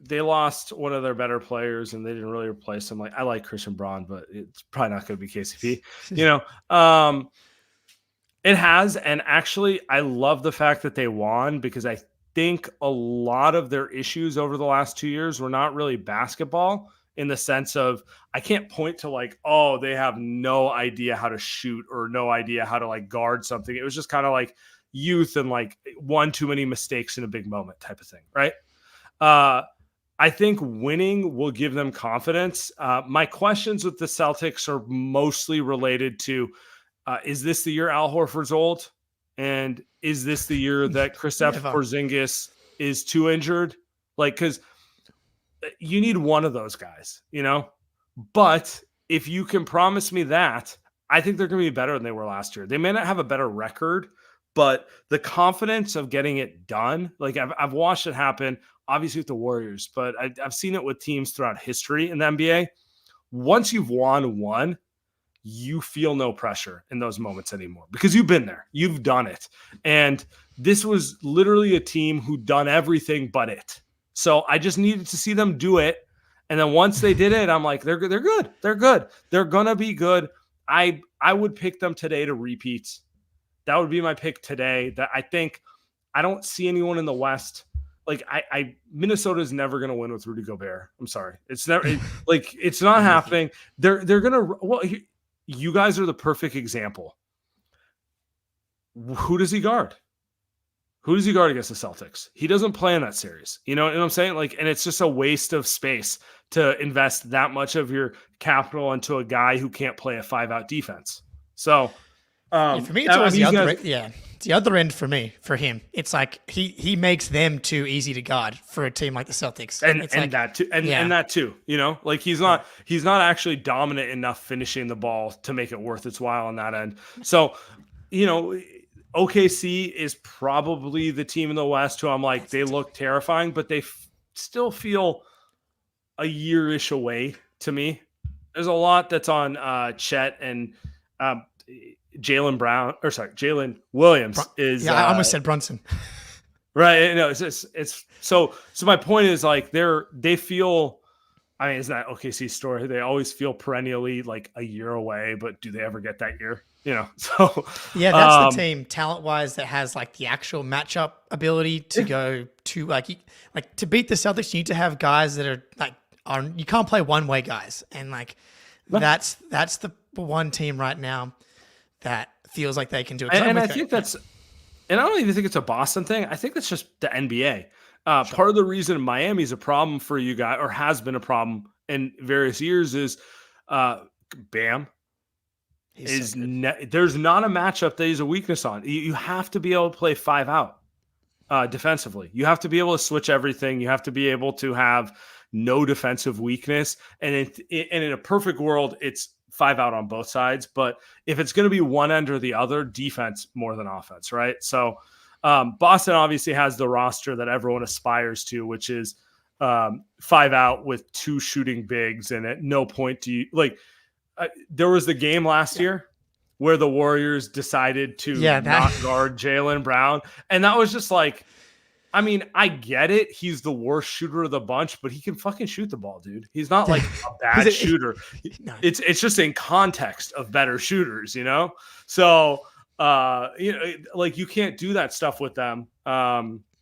They lost one of their better players, and they didn't really replace him. Like, I like Christian Braun, but it's probably not going to be KCP. It has, and actually, I love the fact that they won because I think a lot of their issues over the last 2 years were not really basketball, in the sense of I can't point to like, oh, they have no idea how to shoot or no idea how to like guard something. It was just kind of like youth and like one too many mistakes in a big moment type of thing, right? I think winning will give them confidence. My questions with the Celtics are mostly related to, is this the year Al Horford's old? And is this the year that Kristaps Porzingis is too injured? Like, because you need one of those guys, But if you can promise me that, I think they're going to be better than they were last year. They may not have a better record, but the confidence of getting it done, like I've watched it happen, obviously with the Warriors, but I've seen it with teams throughout history in the NBA. Once you've won one, you feel no pressure in those moments anymore because you've been there, you've done it. And this was literally a team who'd done everything but it. So I just needed to see them do it. And then once they did it, I'm like, they're good. They're good. They're going to be good. I would pick them today to repeat. That would be my pick today. That I don't see anyone in the West. Like Minnesota is never going to win with Rudy Gobert. I'm sorry. It's never it's not happening. They're going to, well, you guys are the perfect example. Who does he guard? Who does he guard against the Celtics? He doesn't play in that series. You know what I'm saying? Like, and it's just a waste of space to invest that much of your capital into a guy who can't play a 5-out defense. So, for me, it's always the other end. Yeah, it's the other end for me, for him. It's like he makes them too easy to guard for a team like the Celtics, and that too, and that too. Like he's not actually dominant enough finishing the ball to make it worth its while on that end. So, OKC is probably the team in the West who I'm like, they look terrifying, but they still feel a year-ish away to me. There's a lot that's on Chet and Jalen Williams is. Yeah, I almost said Brunson. Right. No, it's so my point is like they feel, I mean, it's not OKC's story. They always feel perennially like a year away, but do they ever get that year? So yeah, that's the team talent-wise that has like the actual matchup ability to go to like to beat the Celtics. You need to have guys that are like you can't play one-way guys, and like that's the one team right now that feels like they can do it. And I think and I don't even think it's a Boston thing. I think that's just the NBA. Sure. Part of the reason Miami's a problem for you guys, or has been a problem in various years, is Bam. There's not a matchup that he's a weakness on. You have to be able to play 5-out defensively. You have to be able to switch everything. You have to be able to have no defensive weakness. And in a perfect world, it's 5-out on both sides. But if it's going to be one end or the other, defense more than offense, right? So Boston obviously has the roster that everyone aspires to, which is 5-out with 2 shooting bigs. And at no point do you there was the game last year where the Warriors decided to not guard Jaylen Brown. And that was just like, I mean, I get it. He's the worst shooter of the bunch, but he can fucking shoot the ball, dude. He's not like a bad shooter. It's just in context of better shooters, So, like you can't do that stuff with them.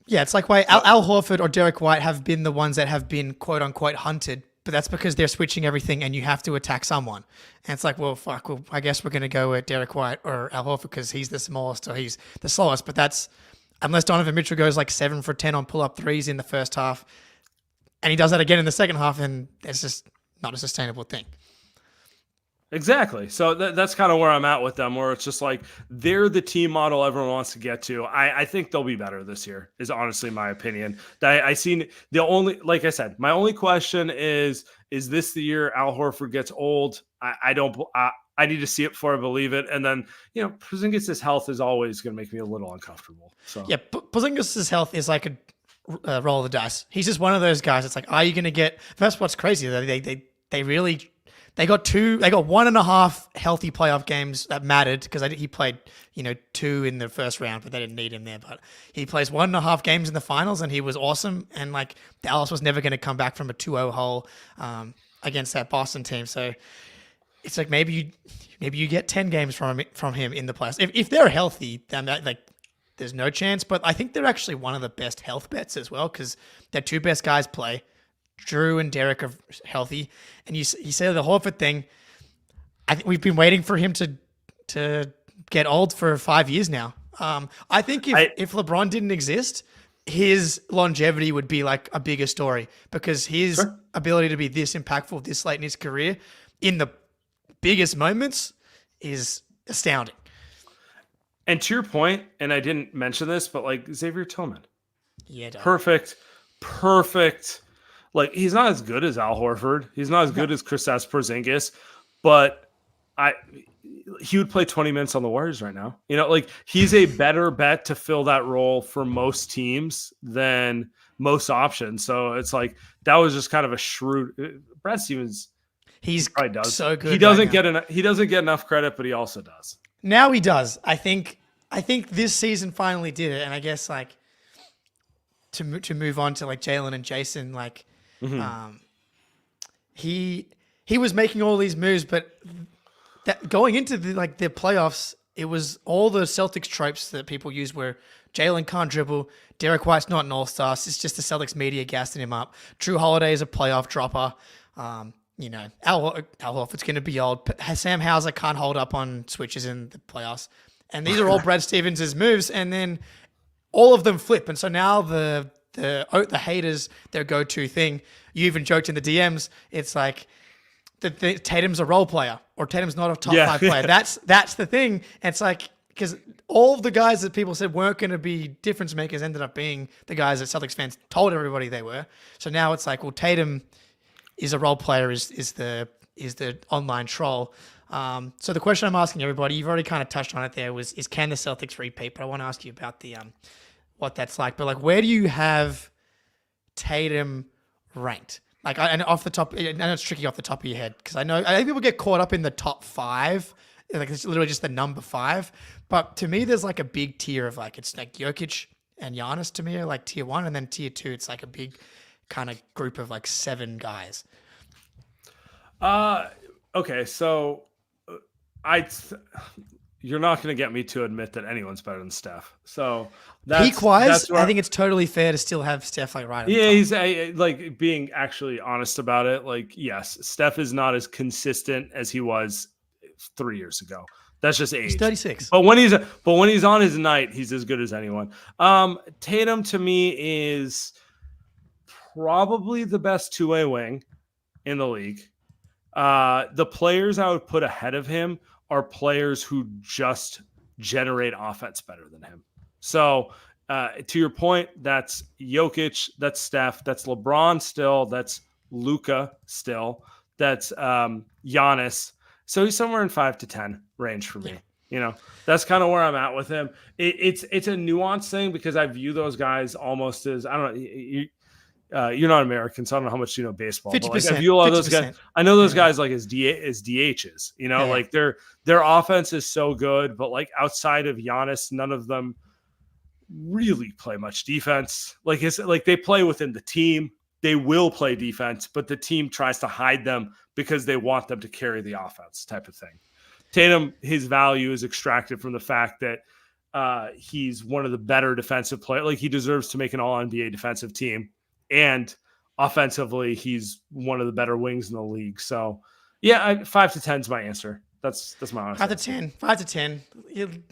It's like why Al Horford or Derek White have been the ones that have been quote unquote hunted. But that's because they're switching everything and you have to attack someone. And it's like, well, fuck, I guess we're going to go with Derek White or Al Horford because he's the smallest or he's the slowest. But that's, unless Donovan Mitchell goes like 7 for 10 on pull-up threes in the first half, and he does that again in the second half, and it's just not a sustainable thing. Exactly. So that's kind of where I'm at with them, where it's just like they're the team model everyone wants to get to. I think they'll be better this year, is honestly my opinion. I seen the only, like I said, my only question is this the year Al Horford gets old? I don't. I need to see it before I believe it. And then, Porzingis' health is always going to make me a little uncomfortable. So yeah, Porzingis' health is like a roll of the dice. He's just one of those guys. It's like, are you going to get? That's what's crazy. They got 1.5 healthy playoff games that mattered because he played, 2 in the first round, but they didn't need him there. But he plays 1.5 games in the finals, and he was awesome. And like Dallas was never going to come back from a 2-0 hole against that Boston team. So it's like maybe you get 10 games from him in the playoffs if they're healthy. Then there's no chance. But I think they're actually one of the best health bets as well because their 2 best guys play. Drew and Derek are healthy, and you say the Horford thing. I think we've been waiting for him to get old for 5 years now. I think if LeBron didn't exist, his longevity would be like a bigger story because his ability to be this impactful this late in his career in the biggest moments is astounding. And to your point, and I didn't mention this, but like Xavier Tillman, perfect. Like, he's not as good as Al Horford. He's not as good as Kristaps Porzingis, but he would play 20 minutes on the Warriors right now. He's a better bet to fill that role for most teams than most options. So it's like that was just kind of a shrewd. Brad Stevens, he probably does so good. He doesn't get enough credit, but he also does. Now he does. I think this season finally did it, and I guess like to move on to like Jaylen and Jayson, like. Mm-hmm. He was making all these moves, but going into the playoffs, it was all the Celtics tropes that people use where Jaylen can't dribble, Derek White's not an all-star, it's just the Celtics media gassing him up. Drew Holiday is a playoff dropper. Al Horford's going to be old. Sam Hauser can't hold up on switches in the playoffs. And these are all Brad Stevens' moves, and then all of them flip. And so now the haters, their go-to thing. You even joked in the DMs. It's like Tatum's a role player or Tatum's not a top 5 player. That's the thing. And it's like because all of the guys that people said weren't going to be difference makers ended up being the guys that Celtics fans told everybody they were. So now it's like, well, Tatum is a role player, is the online troll. So the question I'm asking everybody, you've already kind of touched on it there, is can the Celtics repeat? But I want to ask you about the what that's like. But like, where do you have Tatum ranked? Like, and off the top, I know it's tricky off the top of your head because I think people get caught up in the top 5. Like, it's literally just the number 5. But to me, there's like a big tier of like, it's like Jokic and Giannis to me are like tier 1, and then tier 2, it's like a big kind of group of like 7 guys. Okay, so you're not going to get me to admit that anyone's better than Steph. So peak-wise, I think it's totally fair to still have Steph like right. Yeah, he's like being actually honest about it. Like, yes, Steph is not as consistent as he was 3 years ago. That's just age. He's 36. But when he's on his night, he's as good as anyone. Tatum to me is probably the best two-way wing in the league. The players I would put ahead of him are players who just generate offense better than him. So to your point, that's Jokic, that's Steph, that's LeBron still, that's Luka still, that's Giannis. So he's somewhere in 5 to 10 range for me. Yeah. That's kind of where I'm at with him. It's a nuanced thing because I view those guys almost as, I don't know, you're not American, so I don't know how much you know baseball. 50%, but like, I view a lot of those guys. I know those guys like as DHs. Like their offense is so good, but like outside of Giannis, none of them really play much defense. Like it's like they play within the team. They will play defense, but the team tries to hide them because they want them to carry the offense, type of thing. Tatum, his value is extracted from the fact that he's one of the better defensive players. Like he deserves to make an All-NBA defensive team. And offensively, he's one of the better wings in the league. So, yeah, 5 to 10 is my answer. That's my honest 5 to 10. 5 to 10.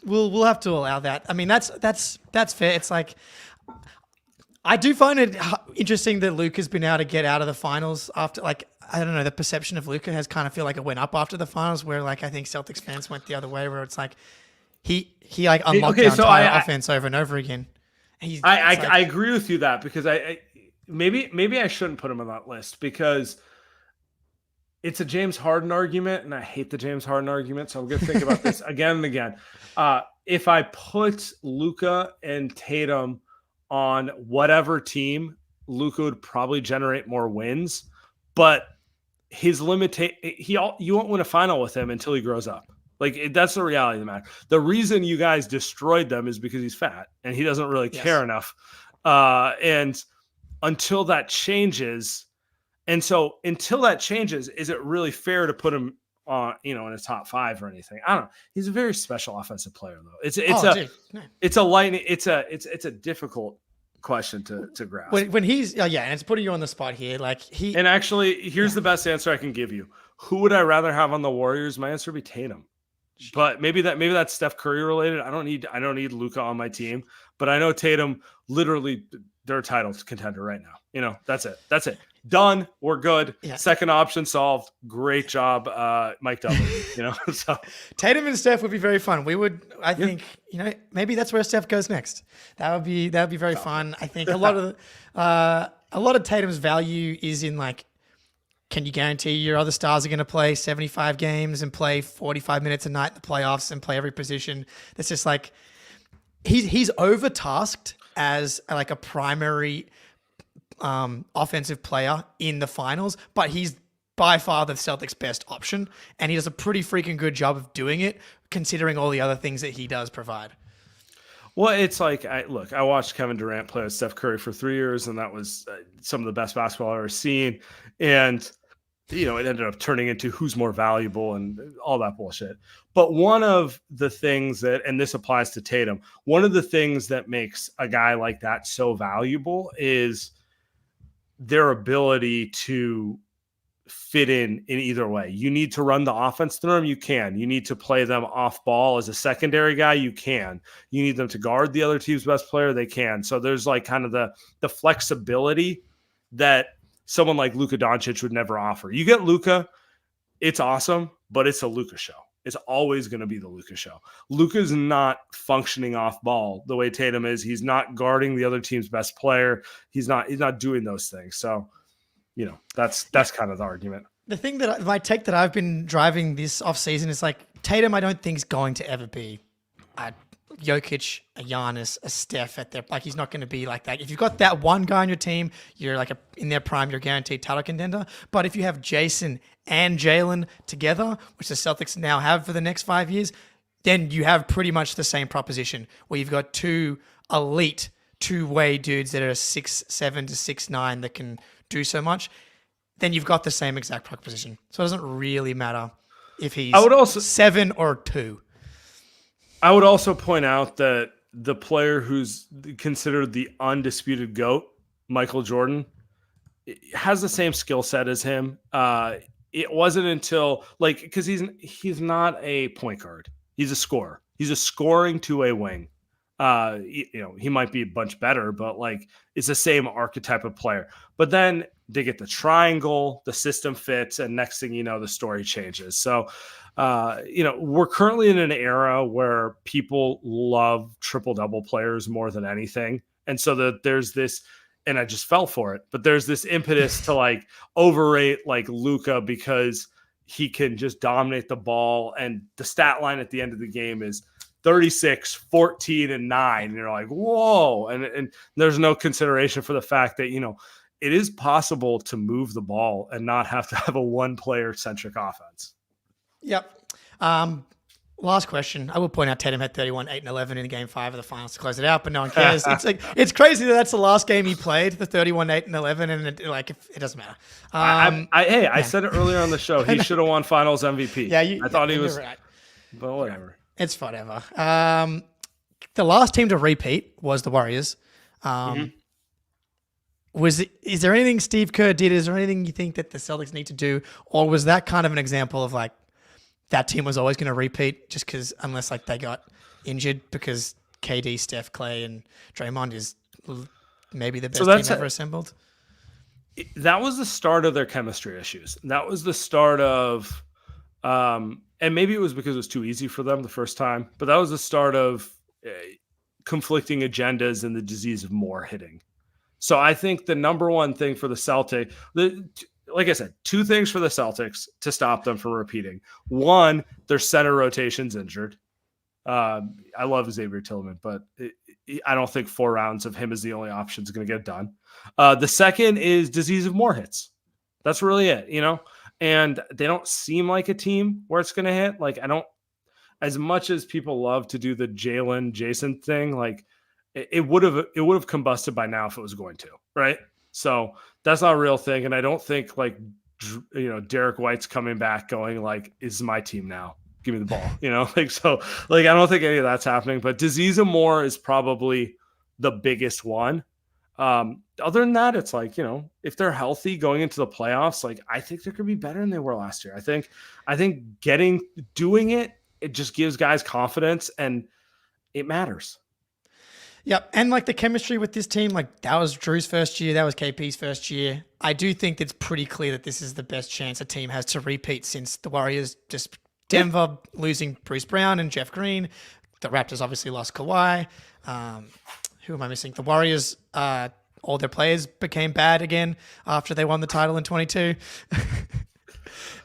We'll have to allow that. I mean, that's fair. It's like I do find it interesting that Luka's been able to get out of the finals after, like, I don't know, the perception of Luka has kind of feel like it went up after the finals, where like I think Celtics fans went the other way, where it's like he like unlocked the entire offense over and over again. I agree with you that because maybe I shouldn't put him on that list because it's a James Harden argument, and I hate the James Harden argument, so I'm going to think about this again and again. If I put Luka and Tatum on whatever team, Luka would probably generate more wins, but his you won't win a final with him until he grows up. Like, that's the reality of the matter. The reason you guys destroyed them is because he's fat and he doesn't really care enough. And until that changes, until that changes, is it really fair to put him on, in a top 5 or anything? I don't know. He's a very special offensive player, though. It's a difficult question to grasp. When he's and it's putting you on the spot here. And actually, here's the best answer I can give you. Who would I rather have on the Warriors? My answer would be Tatum. But maybe that's Steph Curry related. I don't need Luka on my team, but I know Tatum, literally they're a title contender right now. That's it. Done. We're good. Yeah. Second option solved. Great job, Mike W. So Tatum and Steph would be very fun. We would, I think, maybe that's where Steph goes next. That would be very fun. I think a lot of Tatum's value is in like, can you guarantee your other stars are going to play 75 games and play 45 minutes a night in the playoffs and play every position? That's just like he's overtasked as like a primary offensive player in the finals, but he's by far the Celtics' best option, and he does a pretty freaking good job of doing it, considering all the other things that he does provide. Well, it's like, I watched Kevin Durant play with Steph Curry for 3 years, and that was some of the best basketball I've ever seen. And, it ended up turning into who's more valuable and all that bullshit. But one of the things and this applies to Tatum, one of the things that makes a guy like that so valuable is their ability to fit in either way. You need to run the offense through them, you can. You need to play them off ball as a secondary guy, you can. You need them to guard the other team's best player, they can. So there's like kind of the flexibility that someone like Luka Doncic would never offer. You get Luka, it's awesome, but it's a Luka show. It's always going to be the Luka show. Luka's not functioning off ball the way Tatum is. He's not guarding the other team's best player. He's not doing those things. So, that's kind of the argument. The thing that my take that I've been driving this offseason is like Tatum, I don't think is going to ever be a Jokic, a Giannis, a Steph at their, like, he's not going to be like that. If you've got that one guy on your team, you're like in their prime, you're guaranteed title contender. But if you have Jayson and Jaylen together, which the Celtics now have for the next 5 years, then you have pretty much the same proposition where you've got two elite two-way dudes that are 6'7" to 6'9" that can do so much. Then you've got the same exact proposition. So it doesn't really matter if he's 7 or 2. I would also point out that the player who's considered the undisputed GOAT, Michael Jordan, has the same skill set as him. It wasn't until because he's not a point guard. He's a scorer. He's a scoring two-way wing. He might be a bunch better, but it's the same archetype of player. But then they get the triangle, the system fits, and next thing you know, the story changes. So, we're currently in an era where people love triple-double players more than anything. And so there's this, and I just fell for it, but there's this impetus to overrate Luka because he can just dominate the ball. And the stat line at the end of the game is 36, 14, and 9. And you're like, whoa. And there's no consideration for the fact that, it is possible to move the ball and not have to have a one-player centric offense. Yep. Last question. I will point out Tatum had 31, 8, and 11 in Game 5 of the finals to close it out, but no one cares. It's crazy that that's the last game he played, the 31, 8, and 11, and it doesn't matter. I said it earlier on the show. He should have won Finals MVP. Yeah, I thought he was. Right. But whatever. It's whatever. The last team to repeat was the Warriors. Is there anything Steve Kerr did? Is there anything you think that the Celtics need to do? Or was that kind of an example of that team was always going to repeat just because unless they got injured because KD, Steph, Clay, and Draymond is maybe the best team ever assembled. That was the start of their chemistry issues. That was the start of, and maybe it was because it was too easy for them the first time, but that was the start of conflicting agendas and the disease of more hitting. So I think the number one thing for the Celtics, like I said, two things for the Celtics to stop them from repeating. One, their center rotation's injured. I love Xavier Tillman, but I don't think 4 rounds of him as the only option is going to get it done. The second is disease of more hits. That's really it, and they don't seem like a team where it's going to hit. Like, I don't, as much as people love to do the Jayson thing, like it would have combusted by now if it was going to, right? So that's not a real thing. And I don't think Derek White's coming back going like, is my team now. Give me the ball, I don't think any of that's happening, but disease of more is probably the biggest one. Other than that, it's like, if they're healthy going into the playoffs, like I think they're going to be better than they were last year. I think doing it just gives guys confidence and it matters. Yep. And like the chemistry with this team, like that was Drew's first year. That was KP's first year. I do think it's pretty clear that this is the best chance a team has to repeat since the Warriors just Denver losing Bruce Brown and Jeff Green. The Raptors obviously lost Kawhi. Who am I missing? The Warriors, all their players became bad again after they won the title in 22.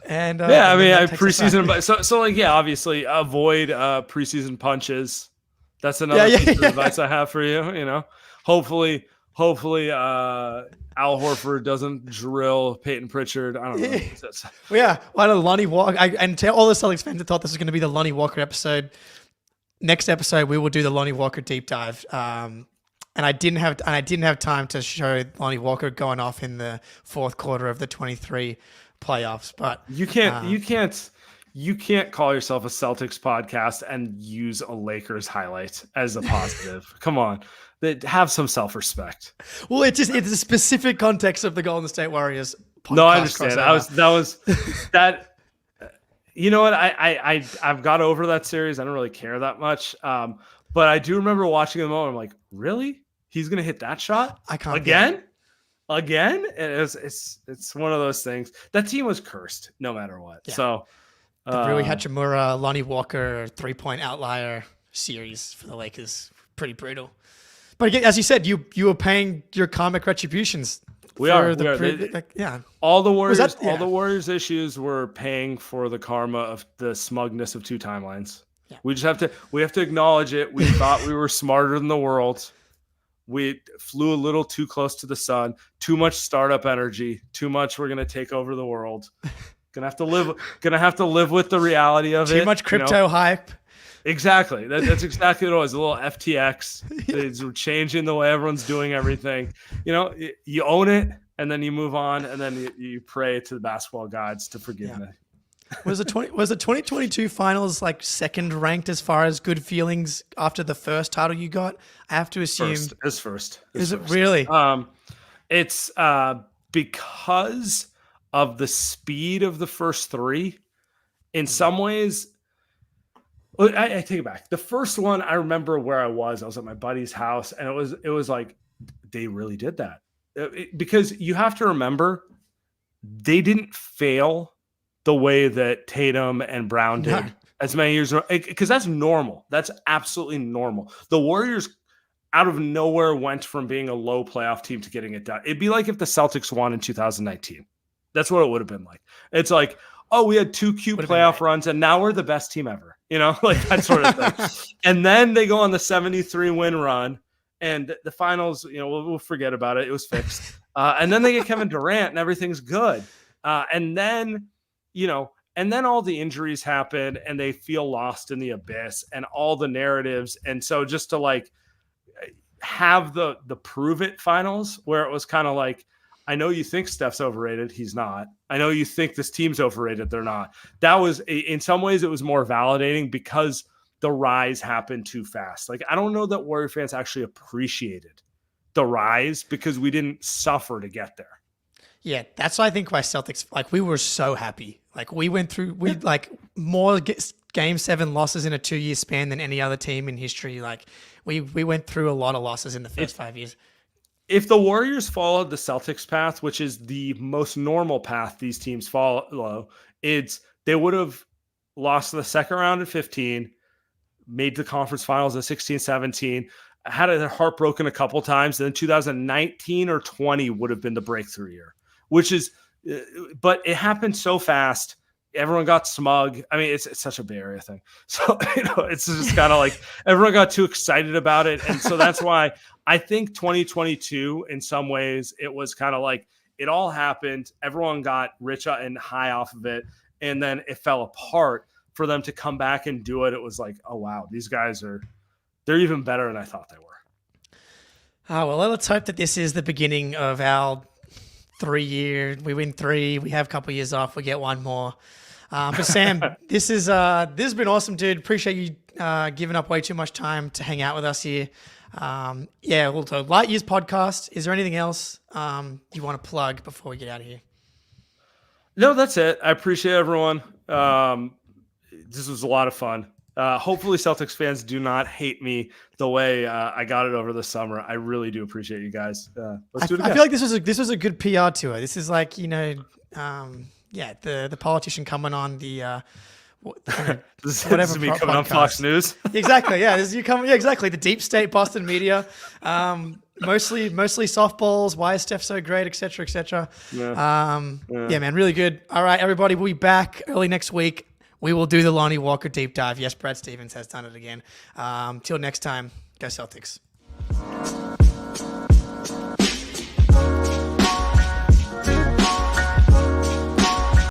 And preseason, but so obviously avoid preseason punches. That's another piece of advice I have for you. Hopefully Al Horford doesn't drill Peyton Pritchard. I don't know. Why don't Lonnie Walker? And to all the Celtics fans that thought this was going to be the Lonnie Walker episode, next episode we will do the Lonnie Walker deep dive. And I didn't have time to show Lonnie Walker going off in the fourth quarter of the 23 playoffs. But you can't call yourself a Celtics podcast and use a Lakers highlight as a positive. Come on. Have some self-respect. Well, it's a specific context of the Golden State Warriors podcast. No, I understand. That was that. You know what? I've got over that series. I don't really care that much. But I do remember watching the moment. I'm like, really? He's gonna hit that shot? I can't again. And it's one of those things. That team was cursed no matter what. Yeah. So the Rui Hachimura, Lonnie Walker 3-point outlier series for the Lakers, pretty brutal. But again, as you said, you were paying your karmic retributions. All the Warriors issues were paying for the karma of the smugness of 2 timelines. Yeah. We have to acknowledge it. We thought we were smarter than the world. We flew a little too close to the sun. Too much startup energy. Too much. We're gonna take over the world. Gonna have to live with the reality of it. Too much crypto hype. Exactly. That's exactly what it was. A little FTX. It's changing the way everyone's doing everything. You own it, and then you move on, and then you pray to the basketball gods to forgive me. Was the 2022 finals like second ranked as far as good feelings after the first title you got? I have to assume first. Is it really? It's because of the speed of the first 3. In some ways, I take it back. The first one, I remember where I was. I was at my buddy's house, and it was like they really did that because you have to remember they didn't fail the way that Tatum and Brown did as many years ago, because that's normal. That's absolutely normal. The Warriors out of nowhere went from being a low playoff team to getting it done. It'd be like if the Celtics won in 2019. That's what it would have been like. It's like, oh, we had 2 cute playoff runs and now we're the best team ever. Like that sort of thing. And then they go on the 73 win run and the finals, we'll forget about it. It was fixed. And then they get Kevin Durant and everything's good. And then all the injuries happen and they feel lost in the abyss and all the narratives. And so just to have the prove it finals where it was kind of like, I know you think Steph's overrated. He's not. I know you think this team's overrated. They're not. That was, in some ways, it was more validating because the rise happened too fast. I don't know that Warrior fans actually appreciated the rise because we didn't suffer to get there. Yeah, that's why I think why Celtics, we were so happy. We went through, more Game 7 losses in a 2-year span than any other team in history. We went through a lot of losses in the first 5 years. if the Warriors followed the Celtics path, which is the most normal path these teams follow, they would have lost the second round at 15, made the conference finals at 16, 17, had their heart broken a couple times. And then 2019 or 20 would have been the breakthrough year, but it happened so fast. Everyone got smug. I mean, it's such a Bay Area thing. So, it's just kind of like everyone got too excited about it. And so that's why I think 2022, in some ways, it was kind of like it all happened. Everyone got rich and high off of it. And then it fell apart. For them to come back and do it, it was like, oh, wow, these guys they're even better than I thought they were. Oh, well, let's hope that this is the beginning of our 3 year. We win 3, we have a couple of years off, we get one more. But Sam, this has been awesome, dude. Appreciate you giving up way too much time to hang out with us here. Also, Light Years podcast. Is there anything else you want to plug before we get out of here? No, that's it. I appreciate everyone. This was a lot of fun. Hopefully Celtics fans do not hate me the way I got it over the summer. I really do appreciate you guys. Let's do it again. I feel like this was a good PR tour. This is like, the politician coming on the this whatever is me coming on Fox News. Exactly. Yeah. This is you coming. Yeah, exactly. The deep state Boston media. Mostly softballs. Why is Steph so great, et cetera, et cetera. Yeah, man, really good. All right, everybody, we'll be back early next week. We will do the Lonnie Walker deep dive. Yes, Brad Stevens has done it again. Till next time, go Celtics.